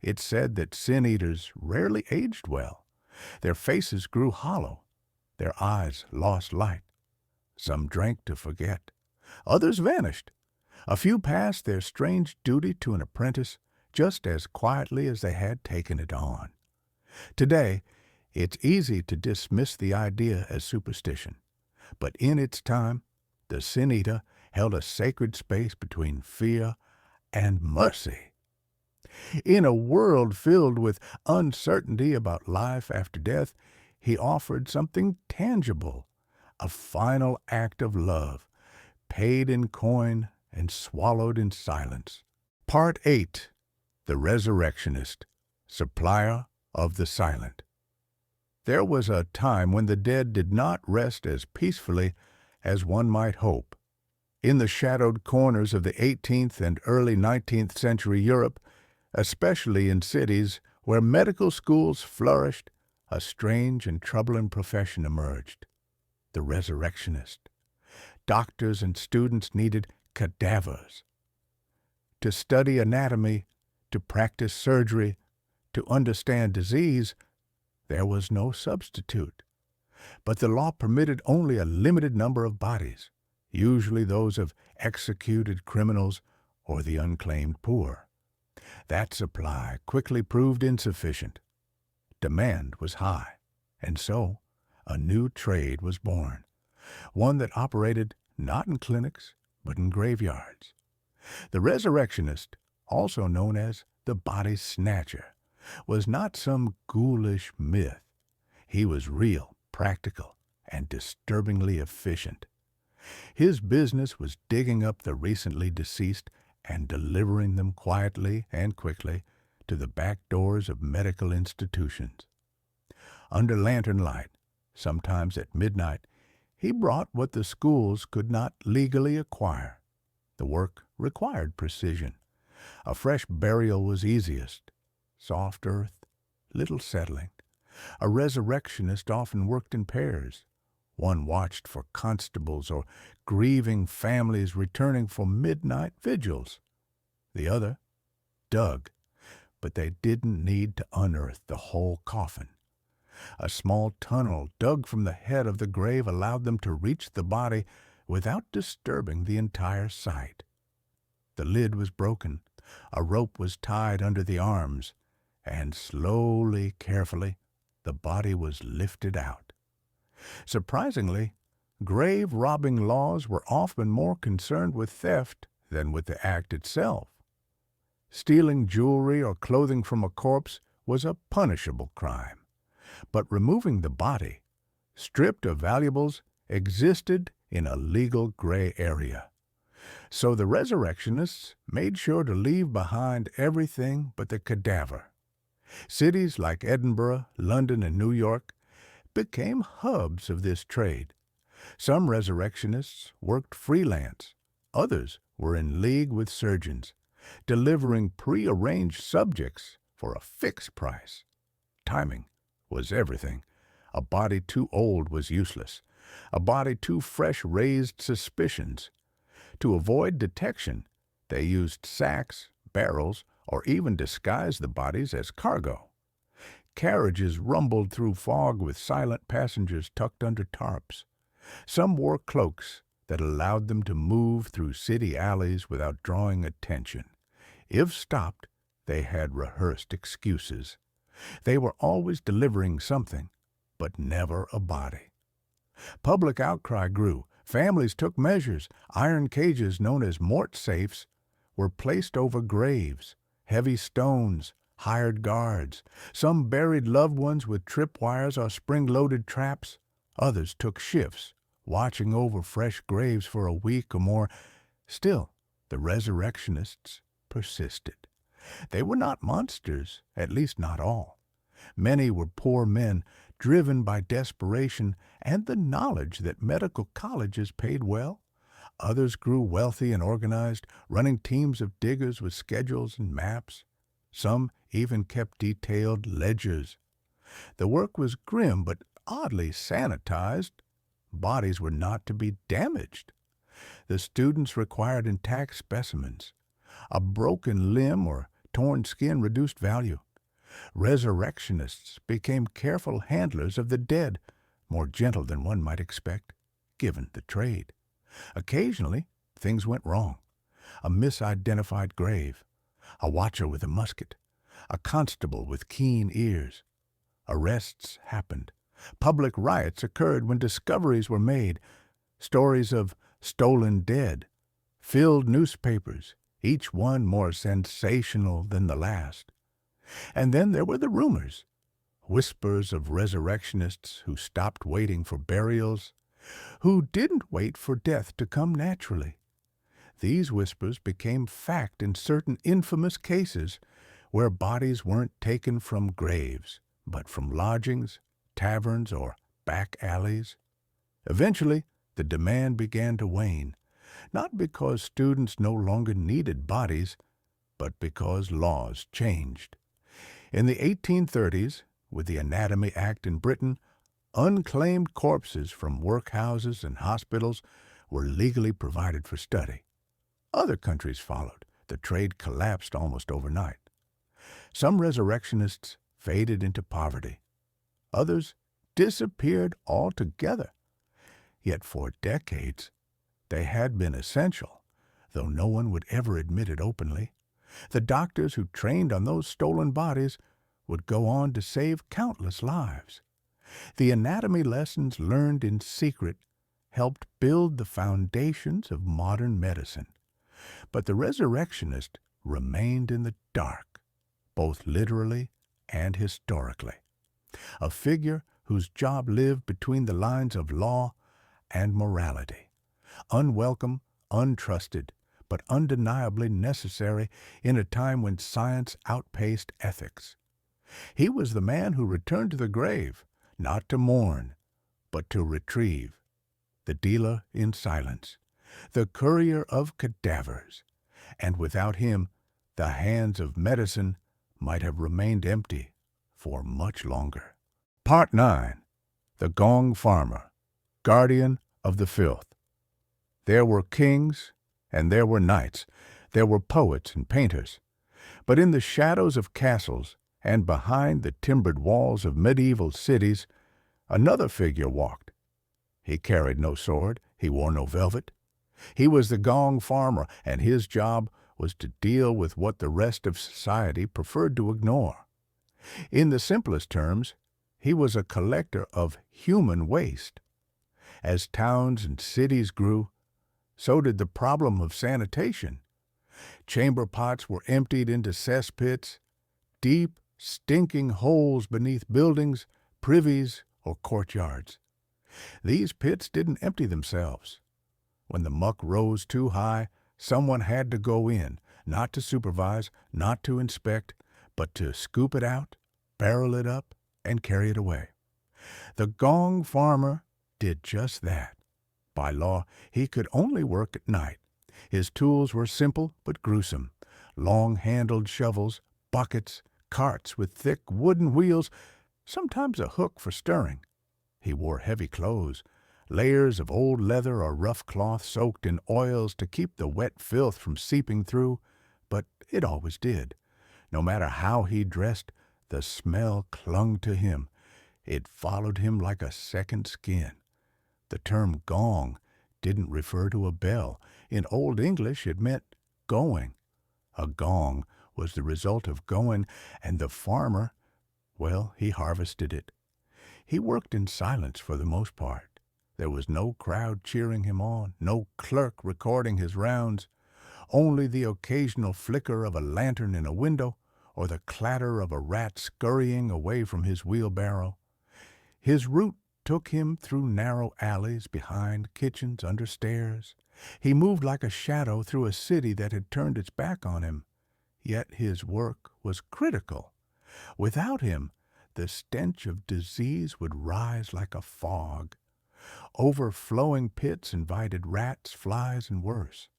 It's said that sin-eaters rarely aged well. Their faces grew hollow. Their eyes lost light. Some drank to forget. Others vanished. A few passed their strange duty to an apprentice just as quietly as they had taken it on. Today, it's easy to dismiss the idea as superstition, but in its time, the sin-eater held a sacred space between fear and mercy. In a world filled with uncertainty about life after death, he offered something tangible, a final act of love, paid in coin and swallowed in silence. Part 8. The Resurrectionist, Supplier of the Silent. There was a time when the dead did not rest as peacefully as one might hope. In the shadowed corners of the 18th and early 19th century Europe, especially in cities where medical schools flourished, a strange and troubling profession emerged: the resurrectionist. Doctors and students needed cadavers. To study anatomy, to practice surgery, to understand disease, there was no substitute. But the law permitted only a limited number of bodies, usually those of executed criminals or the unclaimed poor. That supply quickly proved insufficient. Demand was high, and so a new trade was born, one that operated not in clinics, but in graveyards. The resurrectionist, also known as the body snatcher, was not some ghoulish myth. He was real, practical, and disturbingly efficient. His business was digging up the recently deceased and delivering them quietly and quickly to the back doors of medical institutions. Under lantern light, sometimes at midnight, he brought what the schools could not legally acquire. The work required precision. A fresh burial was easiest. Soft earth, little settling. A resurrectionist often worked in pairs. One watched for constables or grieving families returning for midnight vigils. The other dug, but they didn't need to unearth the whole coffin. A small tunnel dug from the head of the grave allowed them to reach the body without disturbing the entire site. The lid was broken, a rope was tied under the arms, and slowly, carefully, the body was lifted out. Surprisingly, grave-robbing laws were often more concerned with theft than with the act itself. Stealing jewelry or clothing from a corpse was a punishable crime, but removing the body, stripped of valuables, existed in a legal gray area. So the resurrectionists made sure to leave behind everything but the cadaver. Cities like Edinburgh, London, and New York became hubs of this trade. Some resurrectionists worked freelance. Others were in league with surgeons, delivering pre-arranged subjects for a fixed price. Timing was everything. A body too old was useless. A body too fresh raised suspicions. To avoid detection, they used sacks, barrels, or even disguised the bodies as cargo. Carriages rumbled through fog with silent passengers tucked under tarps. Some wore cloaks that allowed them to move through city alleys without drawing attention. If stopped, they had rehearsed excuses. They were always delivering something, but never a body. Public outcry grew. Families took measures. Iron cages known as mort safes were placed over graves. Heavy stones, hired guards. Some buried loved ones with tripwires or spring-loaded traps. Others took shifts, watching over fresh graves for a week or more. Still, the resurrectionists persisted. They were not monsters, at least not all. Many were poor men, driven by desperation and the knowledge that medical colleges paid well. Others grew wealthy and organized, running teams of diggers with schedules and maps. Some even kept detailed ledgers. The work was grim but oddly sanitized. Bodies were not to be damaged. The students required intact specimens. A broken limb or torn skin reduced value. Resurrectionists became careful handlers of the dead, more gentle than one might expect, given the trade. Occasionally, things went wrong. A misidentified grave, a watcher with a musket, a constable with keen ears. Arrests happened. Public riots occurred when discoveries were made. Stories of stolen dead filled newspapers, each one more sensational than the last. And then there were the rumors, whispers of resurrectionists who stopped waiting for burials, who didn't wait for death to come naturally. These whispers became fact in certain infamous cases where bodies weren't taken from graves, but from lodgings, taverns, or back alleys. Eventually, the demand began to wane, not because students no longer needed bodies, but because laws changed. In the 1830s, with the Anatomy Act in Britain, unclaimed corpses from workhouses and hospitals were legally provided for study. Other countries followed. The trade collapsed almost overnight. Some resurrectionists faded into poverty. Others disappeared altogether. Yet for decades, they had been essential, though no one would ever admit it openly. The doctors who trained on those stolen bodies would go on to save countless lives. The anatomy lessons learned in secret helped build the foundations of modern medicine. But the resurrectionist remained in the dark, both literally and historically. A figure whose job lived between the lines of law and morality. Unwelcome, untrusted, but undeniably necessary in a time when science outpaced ethics. He was the man who returned to the grave, not to mourn, but to retrieve. The dealer in silence, the courier of cadavers, and without him, the hands of medicine might have remained empty for much longer. Part 9. The Gong Farmer, Guardian of the Filth. There were kings, and there were knights. There were poets and painters. But in the shadows of castles and behind the timbered walls of medieval cities, another figure walked. He carried no sword. He wore no velvet. He was the Gong Farmer, and his job was to deal with what the rest of society preferred to ignore. In the simplest terms, he was a collector of human waste. As towns and cities grew, so did the problem of sanitation. Chamber pots were emptied into cesspits, deep, stinking holes beneath buildings, privies, or courtyards. These pits didn't empty themselves. When the muck rose too high, someone had to go in, not to supervise, not to inspect, but to scoop it out, barrel it up, and carry it away. The Gong Farmer did just that. By law, he could only work at night. His tools were simple but gruesome. Long-handled shovels, buckets, carts with thick wooden wheels, sometimes a hook for stirring. He wore heavy clothes, layers of old leather or rough cloth soaked in oils to keep the wet filth from seeping through, but it always did. No matter how he dressed, the smell clung to him. It followed him like a second skin. The term gong didn't refer to a bell. In Old English, it meant going. A gong was the result of going, and the farmer, well, he harvested it. He worked in silence for the most part. There was no crowd cheering him on, no clerk recording his rounds, only the occasional flicker of a lantern in a window or the clatter of a rat scurrying away from his wheelbarrow. His route took him through narrow alleys, behind kitchens, under stairs. He moved like a shadow through a city that had turned its back on him. Yet his work was critical. Without him, the stench of disease would rise like a fog. Overflowing pits invited rats, flies, and worse.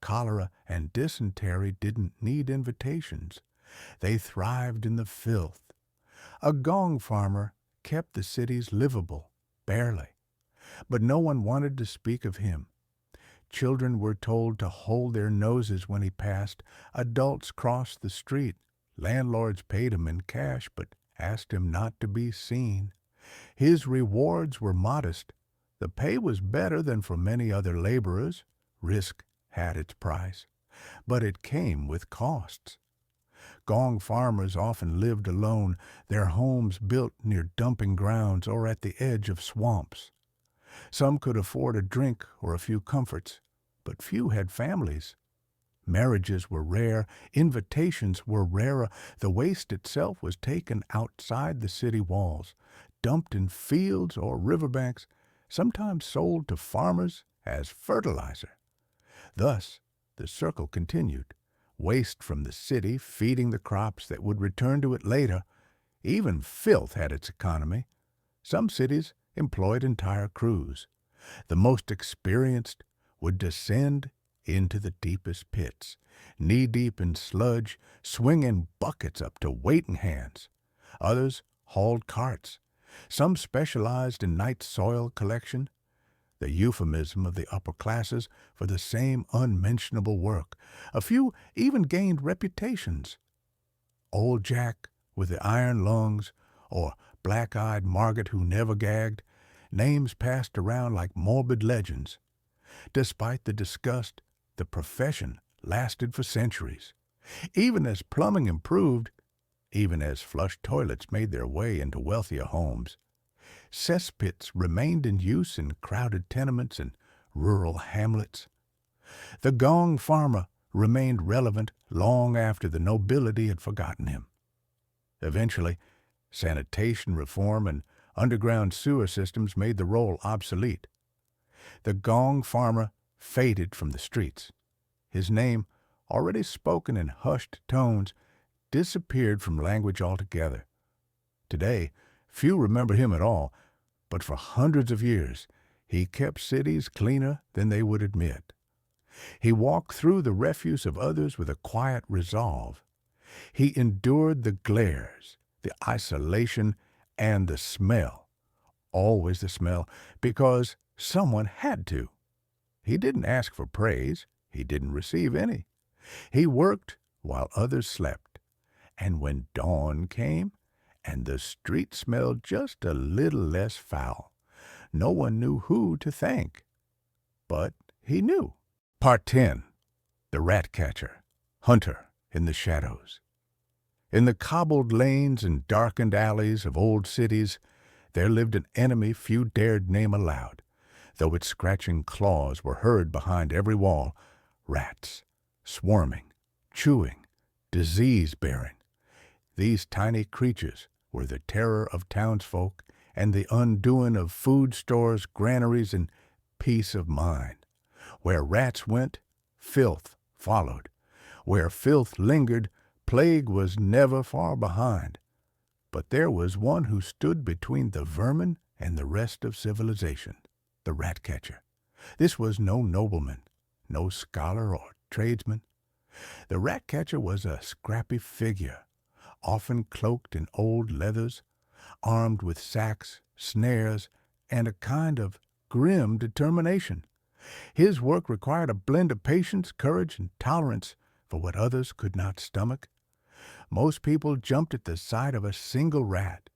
Cholera and dysentery didn't need invitations. They thrived in the filth. A gong farmer kept the cities livable, barely. But no one wanted to speak of him. Children were told to hold their noses when he passed. Adults crossed the street. Landlords paid him in cash, but asked him not to be seen. His rewards were modest. The pay was better than for many other laborers. Risk had its price, but it came with costs. Gong farmers often lived alone, their homes built near dumping grounds or at the edge of swamps. Some could afford a drink or a few comforts, but few had families. Marriages were rare, invitations were rarer, the waste itself was taken outside the city walls, dumped in fields or riverbanks, sometimes sold to farmers as fertilizer. Thus, the circle continued, waste from the city feeding the crops that would return to it later. Even filth had its economy. Some cities employed entire crews. The most experienced would descend into the deepest pits, knee-deep in sludge, swinging buckets up to waiting hands. Others hauled carts. Some specialized in night soil collection, the euphemism of the upper classes for the same unmentionable work. A few even gained reputations. Old Jack with the iron lungs, or black-eyed Margaret who never gagged, names passed around like morbid legends. Despite the disgust, the profession lasted for centuries. Even as plumbing improved, even as flush toilets made their way into wealthier homes, cesspits remained in use in crowded tenements and rural hamlets. The gong farmer remained relevant long after the nobility had forgotten him. Eventually, sanitation reform and underground sewer systems made the role obsolete. The gong farmer faded from the streets. His name, already spoken in hushed tones, disappeared from language altogether. Today, few remember him at all, but for hundreds of years he kept cities cleaner than they would admit. He walked through the refuse of others with a quiet resolve. He endured the glares, the isolation, and the smell, always the smell, because someone had to. He didn't ask for praise. He didn't receive any. He worked while others slept. And when dawn came, and the street smelled just a little less foul, no one knew who to thank. But he knew. Part 10. The Rat Catcher, Hunter in the Shadows. In the cobbled lanes and darkened alleys of old cities, there lived an enemy few dared name aloud, though its scratching claws were heard behind every wall. Rats, swarming, chewing, disease-bearing. These tiny creatures were the terror of townsfolk and the undoing of food stores, granaries, and peace of mind. Where rats went, filth followed. Where filth lingered, plague was never far behind. But there was one who stood between the vermin and the rest of civilization, the rat-catcher. This was no nobleman, no scholar or tradesman. The rat-catcher was a scrappy figure, often cloaked in old leathers, armed with sacks, snares, and a kind of grim determination. His work required a blend of patience, courage, and tolerance for what others could not stomach. Most people jumped at the sight of a single rat.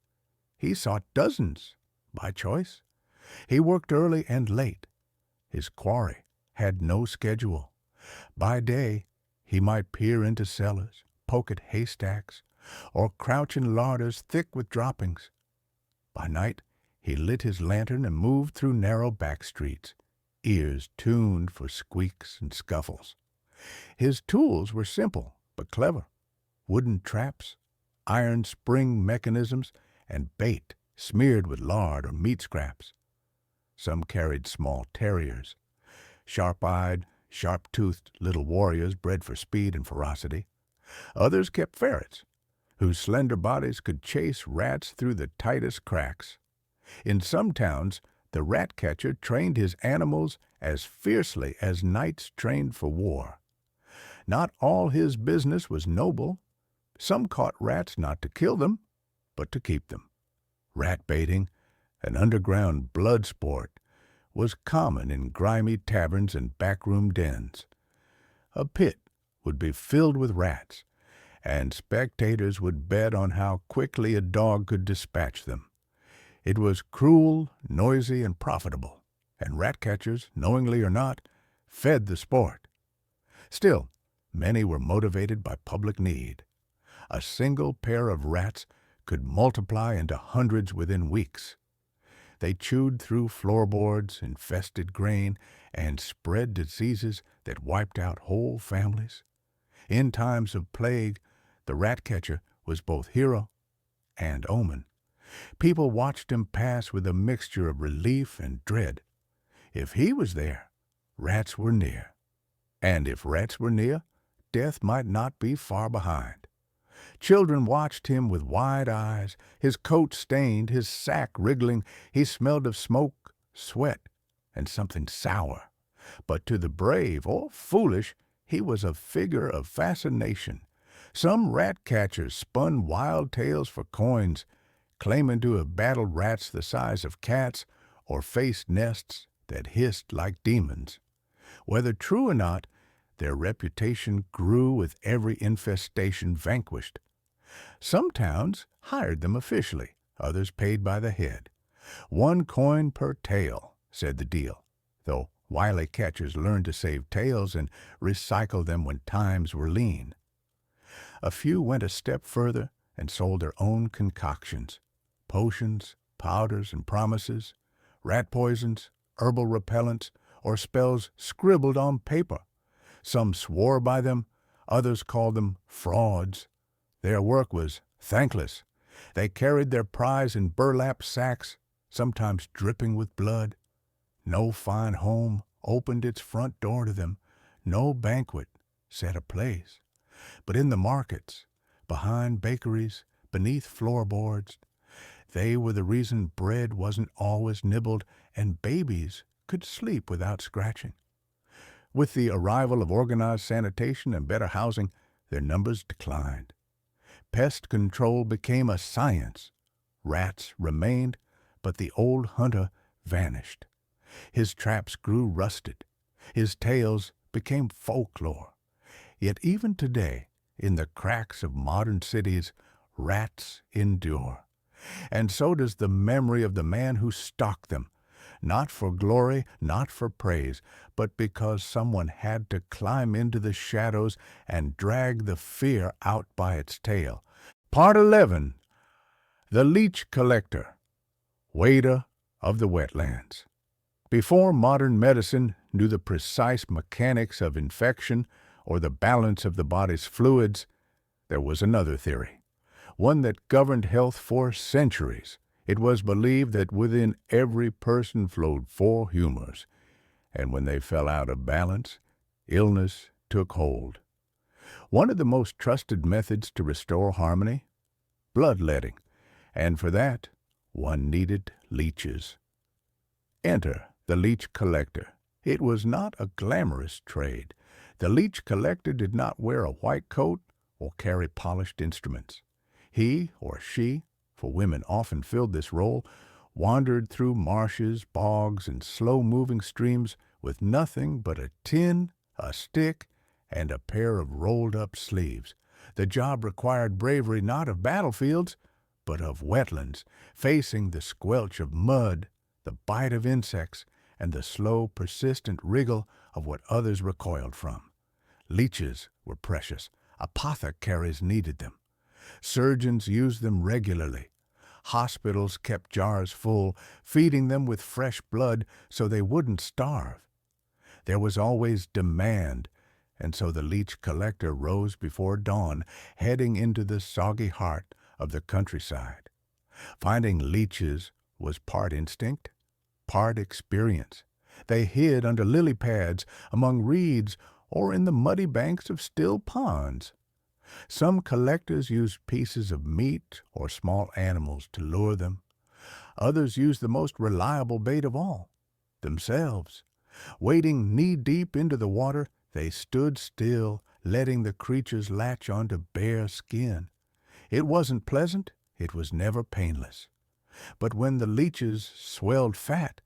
He sought dozens, by choice. He worked early and late. His quarry had no schedule. By day, he might peer into cellars, poke at haystacks, or crouch in larders thick with droppings. By night, he lit his lantern and moved through narrow back streets, ears tuned for squeaks and scuffles. His tools were simple but clever: wooden traps, iron spring mechanisms, and bait smeared with lard or meat scraps. Some carried small terriers, sharp-eyed, sharp-toothed little warriors bred for speed and ferocity. Others kept ferrets, whose slender bodies could chase rats through the tightest cracks. In some towns, The rat catcher trained his animals as fiercely as knights trained for war. Not all his business was noble. Some caught rats not to kill them, but to keep them. Rat baiting, an underground blood sport, was common in grimy taverns and backroom dens. A pit would be filled with rats, and spectators would bet on how quickly a dog could dispatch them. It was cruel, noisy, and profitable, and rat catchers, knowingly or not, fed the sport. Still, many were motivated by public need. A single pair of rats could multiply into hundreds within weeks. They chewed through floorboards, infested grain, and spread diseases that wiped out whole families. In times of plague, the rat catcher was both hero and omen. People watched him pass with a mixture of relief and dread. If he was there, rats were near. And if rats were near, death might not be far behind. Children watched him with wide eyes, his coat stained, his sack wriggling. He smelled of smoke, sweat, and something sour. But to the brave or foolish, he was a figure of fascination. Some rat catchers spun wild tales for coins, claiming to have battled rats the size of cats or faced nests that hissed like demons. Whether true or not, their reputation grew with every infestation vanquished. Some towns hired them officially, others paid by the head. 1 coin per tail, said the deal, though wily catchers learned to save tails and recycle them when times were lean. A few went a step further and sold their own concoctions, potions, powders, and promises, rat poisons, herbal repellents, or spells scribbled on paper. Some swore by them, others called them frauds. Their work was thankless. They carried their prize in burlap sacks, sometimes dripping with blood. No fine home opened its front door to them, no banquet set a place. But in the markets, behind bakeries, beneath floorboards, they were the reason bread wasn't always nibbled and babies could sleep without scratching. With the arrival of organized sanitation and better housing, their numbers declined. Pest control became a science. Rats remained, but the old hunter vanished. His traps grew rusted. His tales became folklore. Yet even today, in the cracks of modern cities, rats endure. And so does the memory of the man who stalked them, not for glory, not for praise, but because someone had to climb into the shadows and drag the fear out by its tail. Part 11. The Leech Collector, Wader of the Wetlands. Before modern medicine knew the precise mechanics of infection or the balance of the body's fluids, there was another theory, one that governed health for centuries. It was believed that within every person flowed 4 humors, and when they fell out of balance, illness took hold. One of the most trusted methods to restore harmony? Bloodletting, and for that, one needed leeches. Enter the leech collector. It was not a glamorous trade. The leech collector did not wear a white coat or carry polished instruments. He or she, for women often filled this role, wandered through marshes, bogs, and slow-moving streams with nothing but a tin, a stick, and a pair of rolled-up sleeves. The job required bravery not of battlefields, but of wetlands, facing the squelch of mud, the bite of insects, and the slow, persistent wriggle of what others recoiled from. Leeches were precious. Apothecaries needed them. Surgeons used them regularly. Hospitals kept jars full, feeding them with fresh blood so they wouldn't starve. There was always demand, and so the leech collector rose before dawn, heading into the soggy heart of the countryside. Finding leeches was part instinct, part experience. They hid under lily pads, among reeds, or in the muddy banks of still ponds. Some collectors used pieces of meat or small animals to lure them. Others used the most reliable bait of all, themselves. Wading knee-deep into the water, they stood still, letting the creatures latch onto bare skin. It wasn't pleasant, it was never painless. But when the leeches swelled fat,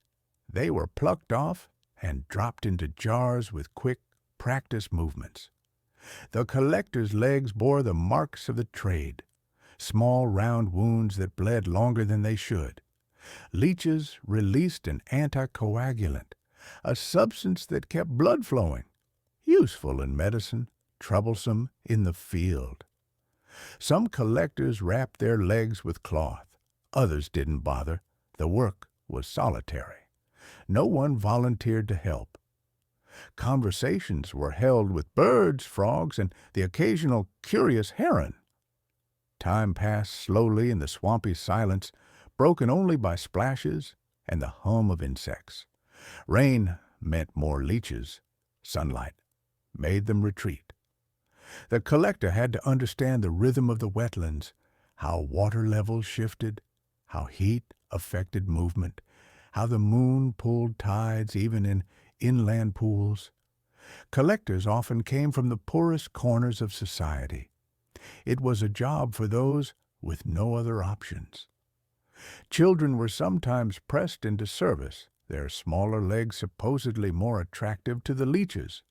they were plucked off and dropped into jars with quick, practiced movements. The collector's legs bore the marks of the trade, small round wounds that bled longer than they should. Leeches released an anticoagulant, a substance that kept blood flowing, useful in medicine, troublesome in the field. Some collectors wrapped their legs with cloth. Others didn't bother. The work was solitary. No one volunteered to help. Conversations were held with birds, frogs, and the occasional curious heron. Time passed slowly in the swampy silence, broken only by splashes and the hum of insects. Rain meant more leeches. Sunlight made them retreat. The collector had to understand the rhythm of the wetlands, how water levels shifted, how heat affected movement, how the moon pulled tides even in inland pools. Collectors often came from the poorest corners of society. It was a job for those with no other options. Children were sometimes pressed into service, their smaller legs supposedly more attractive to the leeches.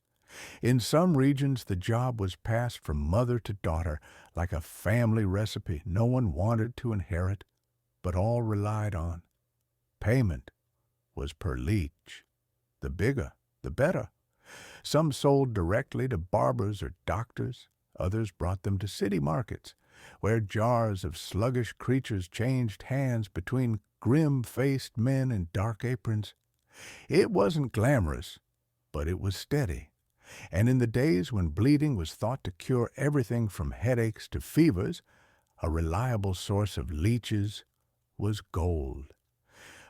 In some regions, the job was passed from mother to daughter, like a family recipe no one wanted to inherit, but all relied on. Payment was per leech. The bigger, the better. Some sold directly to barbers or doctors. Others brought them to city markets, where jars of sluggish creatures changed hands between grim-faced men in dark aprons. It wasn't glamorous, but it was steady. And in the days when bleeding was thought to cure everything from headaches to fevers, a reliable source of leeches was gold.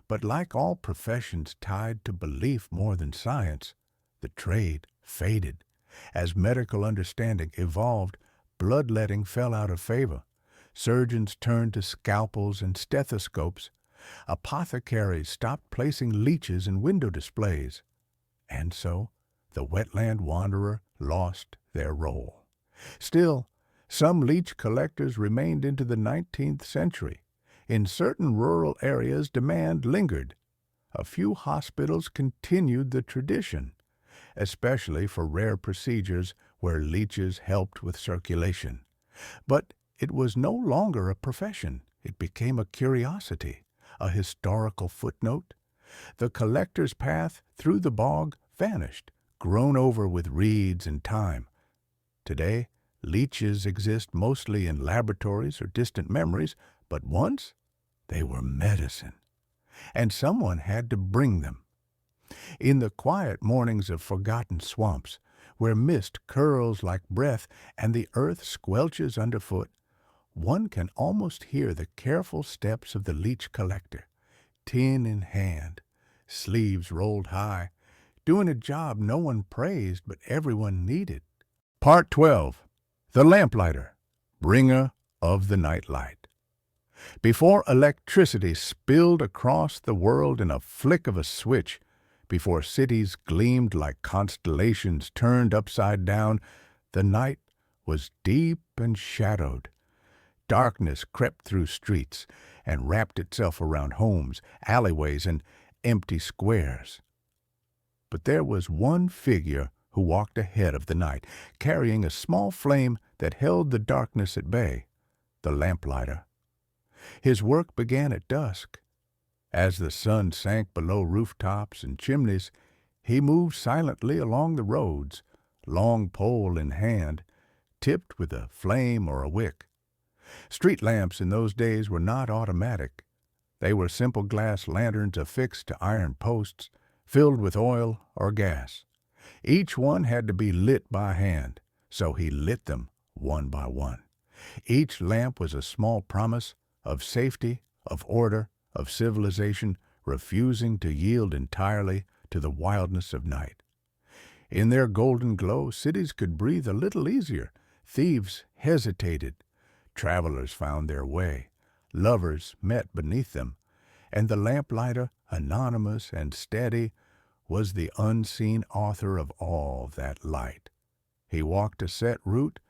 But like all professions tied to belief more than science, the trade faded. As medical understanding evolved, bloodletting fell out of favor. Surgeons turned to scalpels and stethoscopes. Apothecaries stopped placing leeches in window displays. And so, the wetland wanderer lost their role. Still, some leech collectors remained into the 19th century. In certain rural areas, demand lingered. A few hospitals continued the tradition, especially for rare procedures where leeches helped with circulation. But it was no longer a profession. It became a curiosity, a historical footnote. The collector's path through the bog vanished, grown over with reeds and thyme. Today, leeches exist mostly in laboratories or distant memories, but once they were medicine, and someone had to bring them. In the quiet mornings of forgotten swamps, where mist curls like breath and the earth squelches underfoot, one can almost hear the careful steps of the leech collector, tin in hand, sleeves rolled high, doing a job no one praised but everyone needed. Part 12. The Lamplighter, Bringer of the Nightlight. Before electricity spilled across the world in a flick of a switch, before cities gleamed like constellations turned upside down, the night was deep and shadowed. Darkness crept through streets and wrapped itself around homes, alleyways, and empty squares. But there was one figure who walked ahead of the night, carrying a small flame that held the darkness at bay, the lamplighter. His work began at dusk. As the sun sank below rooftops and chimneys, he moved silently along the roads, long pole in hand, tipped with a flame or a wick. Street lamps in those days were not automatic. They were simple glass lanterns affixed to iron posts, filled with oil or gas. Each one had to be lit by hand, so he lit them one by one. Each lamp was a small promise of safety, of order, of civilization, refusing to yield entirely to the wildness of night. In their golden glow, cities could breathe a little easier. Thieves hesitated. Travelers found their way. Lovers met beneath them. and the lamplighter, anonymous and steady, was the unseen author of all that light. He walked a set route,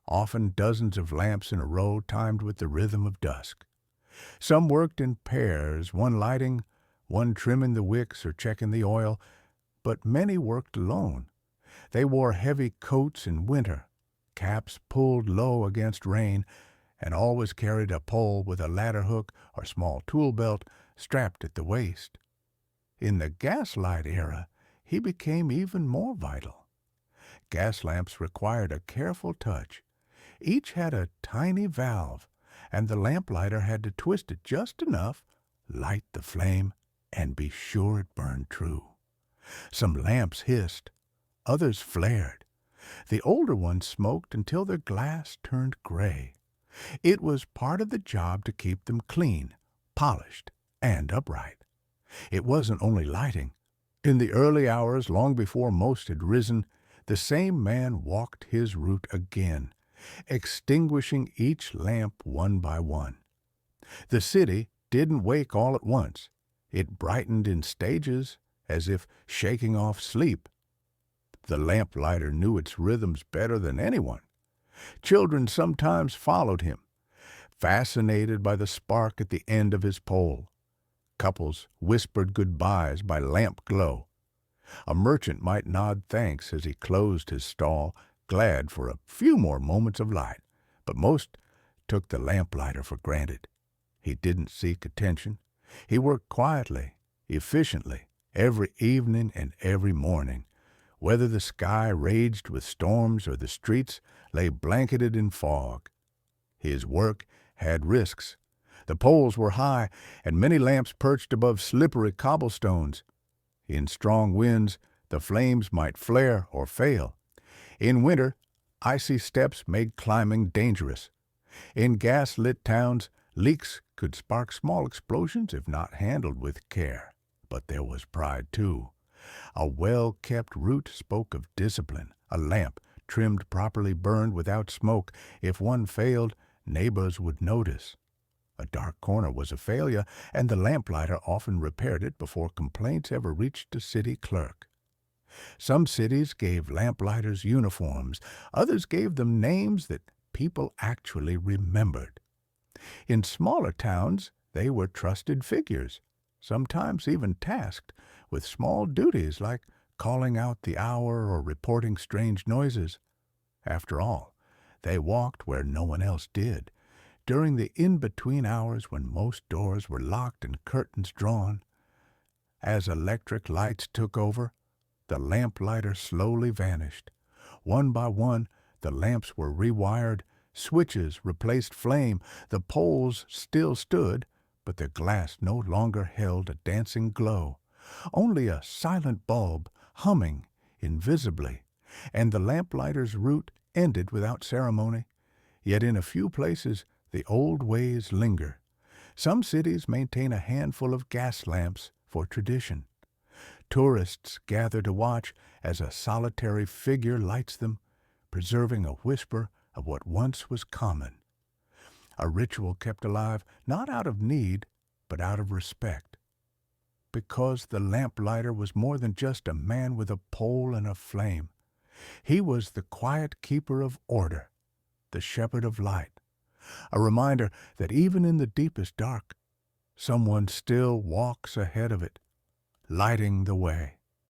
often dozens of lamps in a row timed with the rhythm of dusk. Some worked in pairs, one lighting, one trimming the wicks or checking the oil, but many worked alone. They wore heavy coats in winter, caps pulled low against rain, and always carried a pole with a ladder hook or small tool belt strapped at the waist. In the gaslight era, he became even more vital. Gas lamps required a careful touch. Each had a tiny valve, and the lamplighter had to twist it just enough, light the flame, and be sure it burned true. Some lamps hissed, others flared. The older ones smoked until their glass turned gray. It was part of the job to keep them clean, polished, and upright. It wasn't only lighting. In the early hours, long before most had risen, the same man walked his route again, extinguishing each lamp one by one. The city didn't wake all at once. It brightened in stages, as if shaking off sleep. The lamplighter knew its rhythms better than anyone. Children sometimes followed him, fascinated by the spark at the end of his pole. Couples whispered goodbyes by lamp glow. A merchant might nod thanks as he closed his stall, glad for a few more moments of light, but most took the lamplighter for granted. He didn't seek attention. He worked quietly, efficiently, every evening and every morning, whether the sky raged with storms or the streets lay blanketed in fog. His work had risks. The poles were high, and many lamps perched above slippery cobblestones. In strong winds, the flames might flare or fail. In winter, icy steps made climbing dangerous. In gas-lit towns, leaks could spark small explosions if not handled with care. But there was pride, too. A well-kept route spoke of discipline. A lamp, trimmed properly, burned without smoke. If one failed, neighbors would notice. A dark corner was a failure, and the lamplighter often repaired it before complaints ever reached a city clerk. Some cities gave lamplighters uniforms. Others gave them names that people actually remembered. In smaller towns, they were trusted figures, sometimes even tasked with small duties like calling out the hour or reporting strange noises. After all, they walked where no one else did, during the in-between hours when most doors were locked and curtains drawn. As electric lights took over, the lamplighter slowly vanished. One by one, the lamps were rewired, switches replaced flame, the poles still stood, but their glass no longer held a dancing glow, only a silent bulb humming invisibly, and the lamplighter's route ended without ceremony. Yet in a few places, the old ways linger. Some cities maintain a handful of gas lamps for tradition. Tourists gather to watch as a solitary figure lights them, preserving a whisper of what once was common. A ritual kept alive not out of need, but out of respect. Because the lamplighter was more than just a man with a pole and a flame. He was the quiet keeper of order, the shepherd of light, a reminder that even in the deepest dark, someone still walks ahead of it, lighting the way.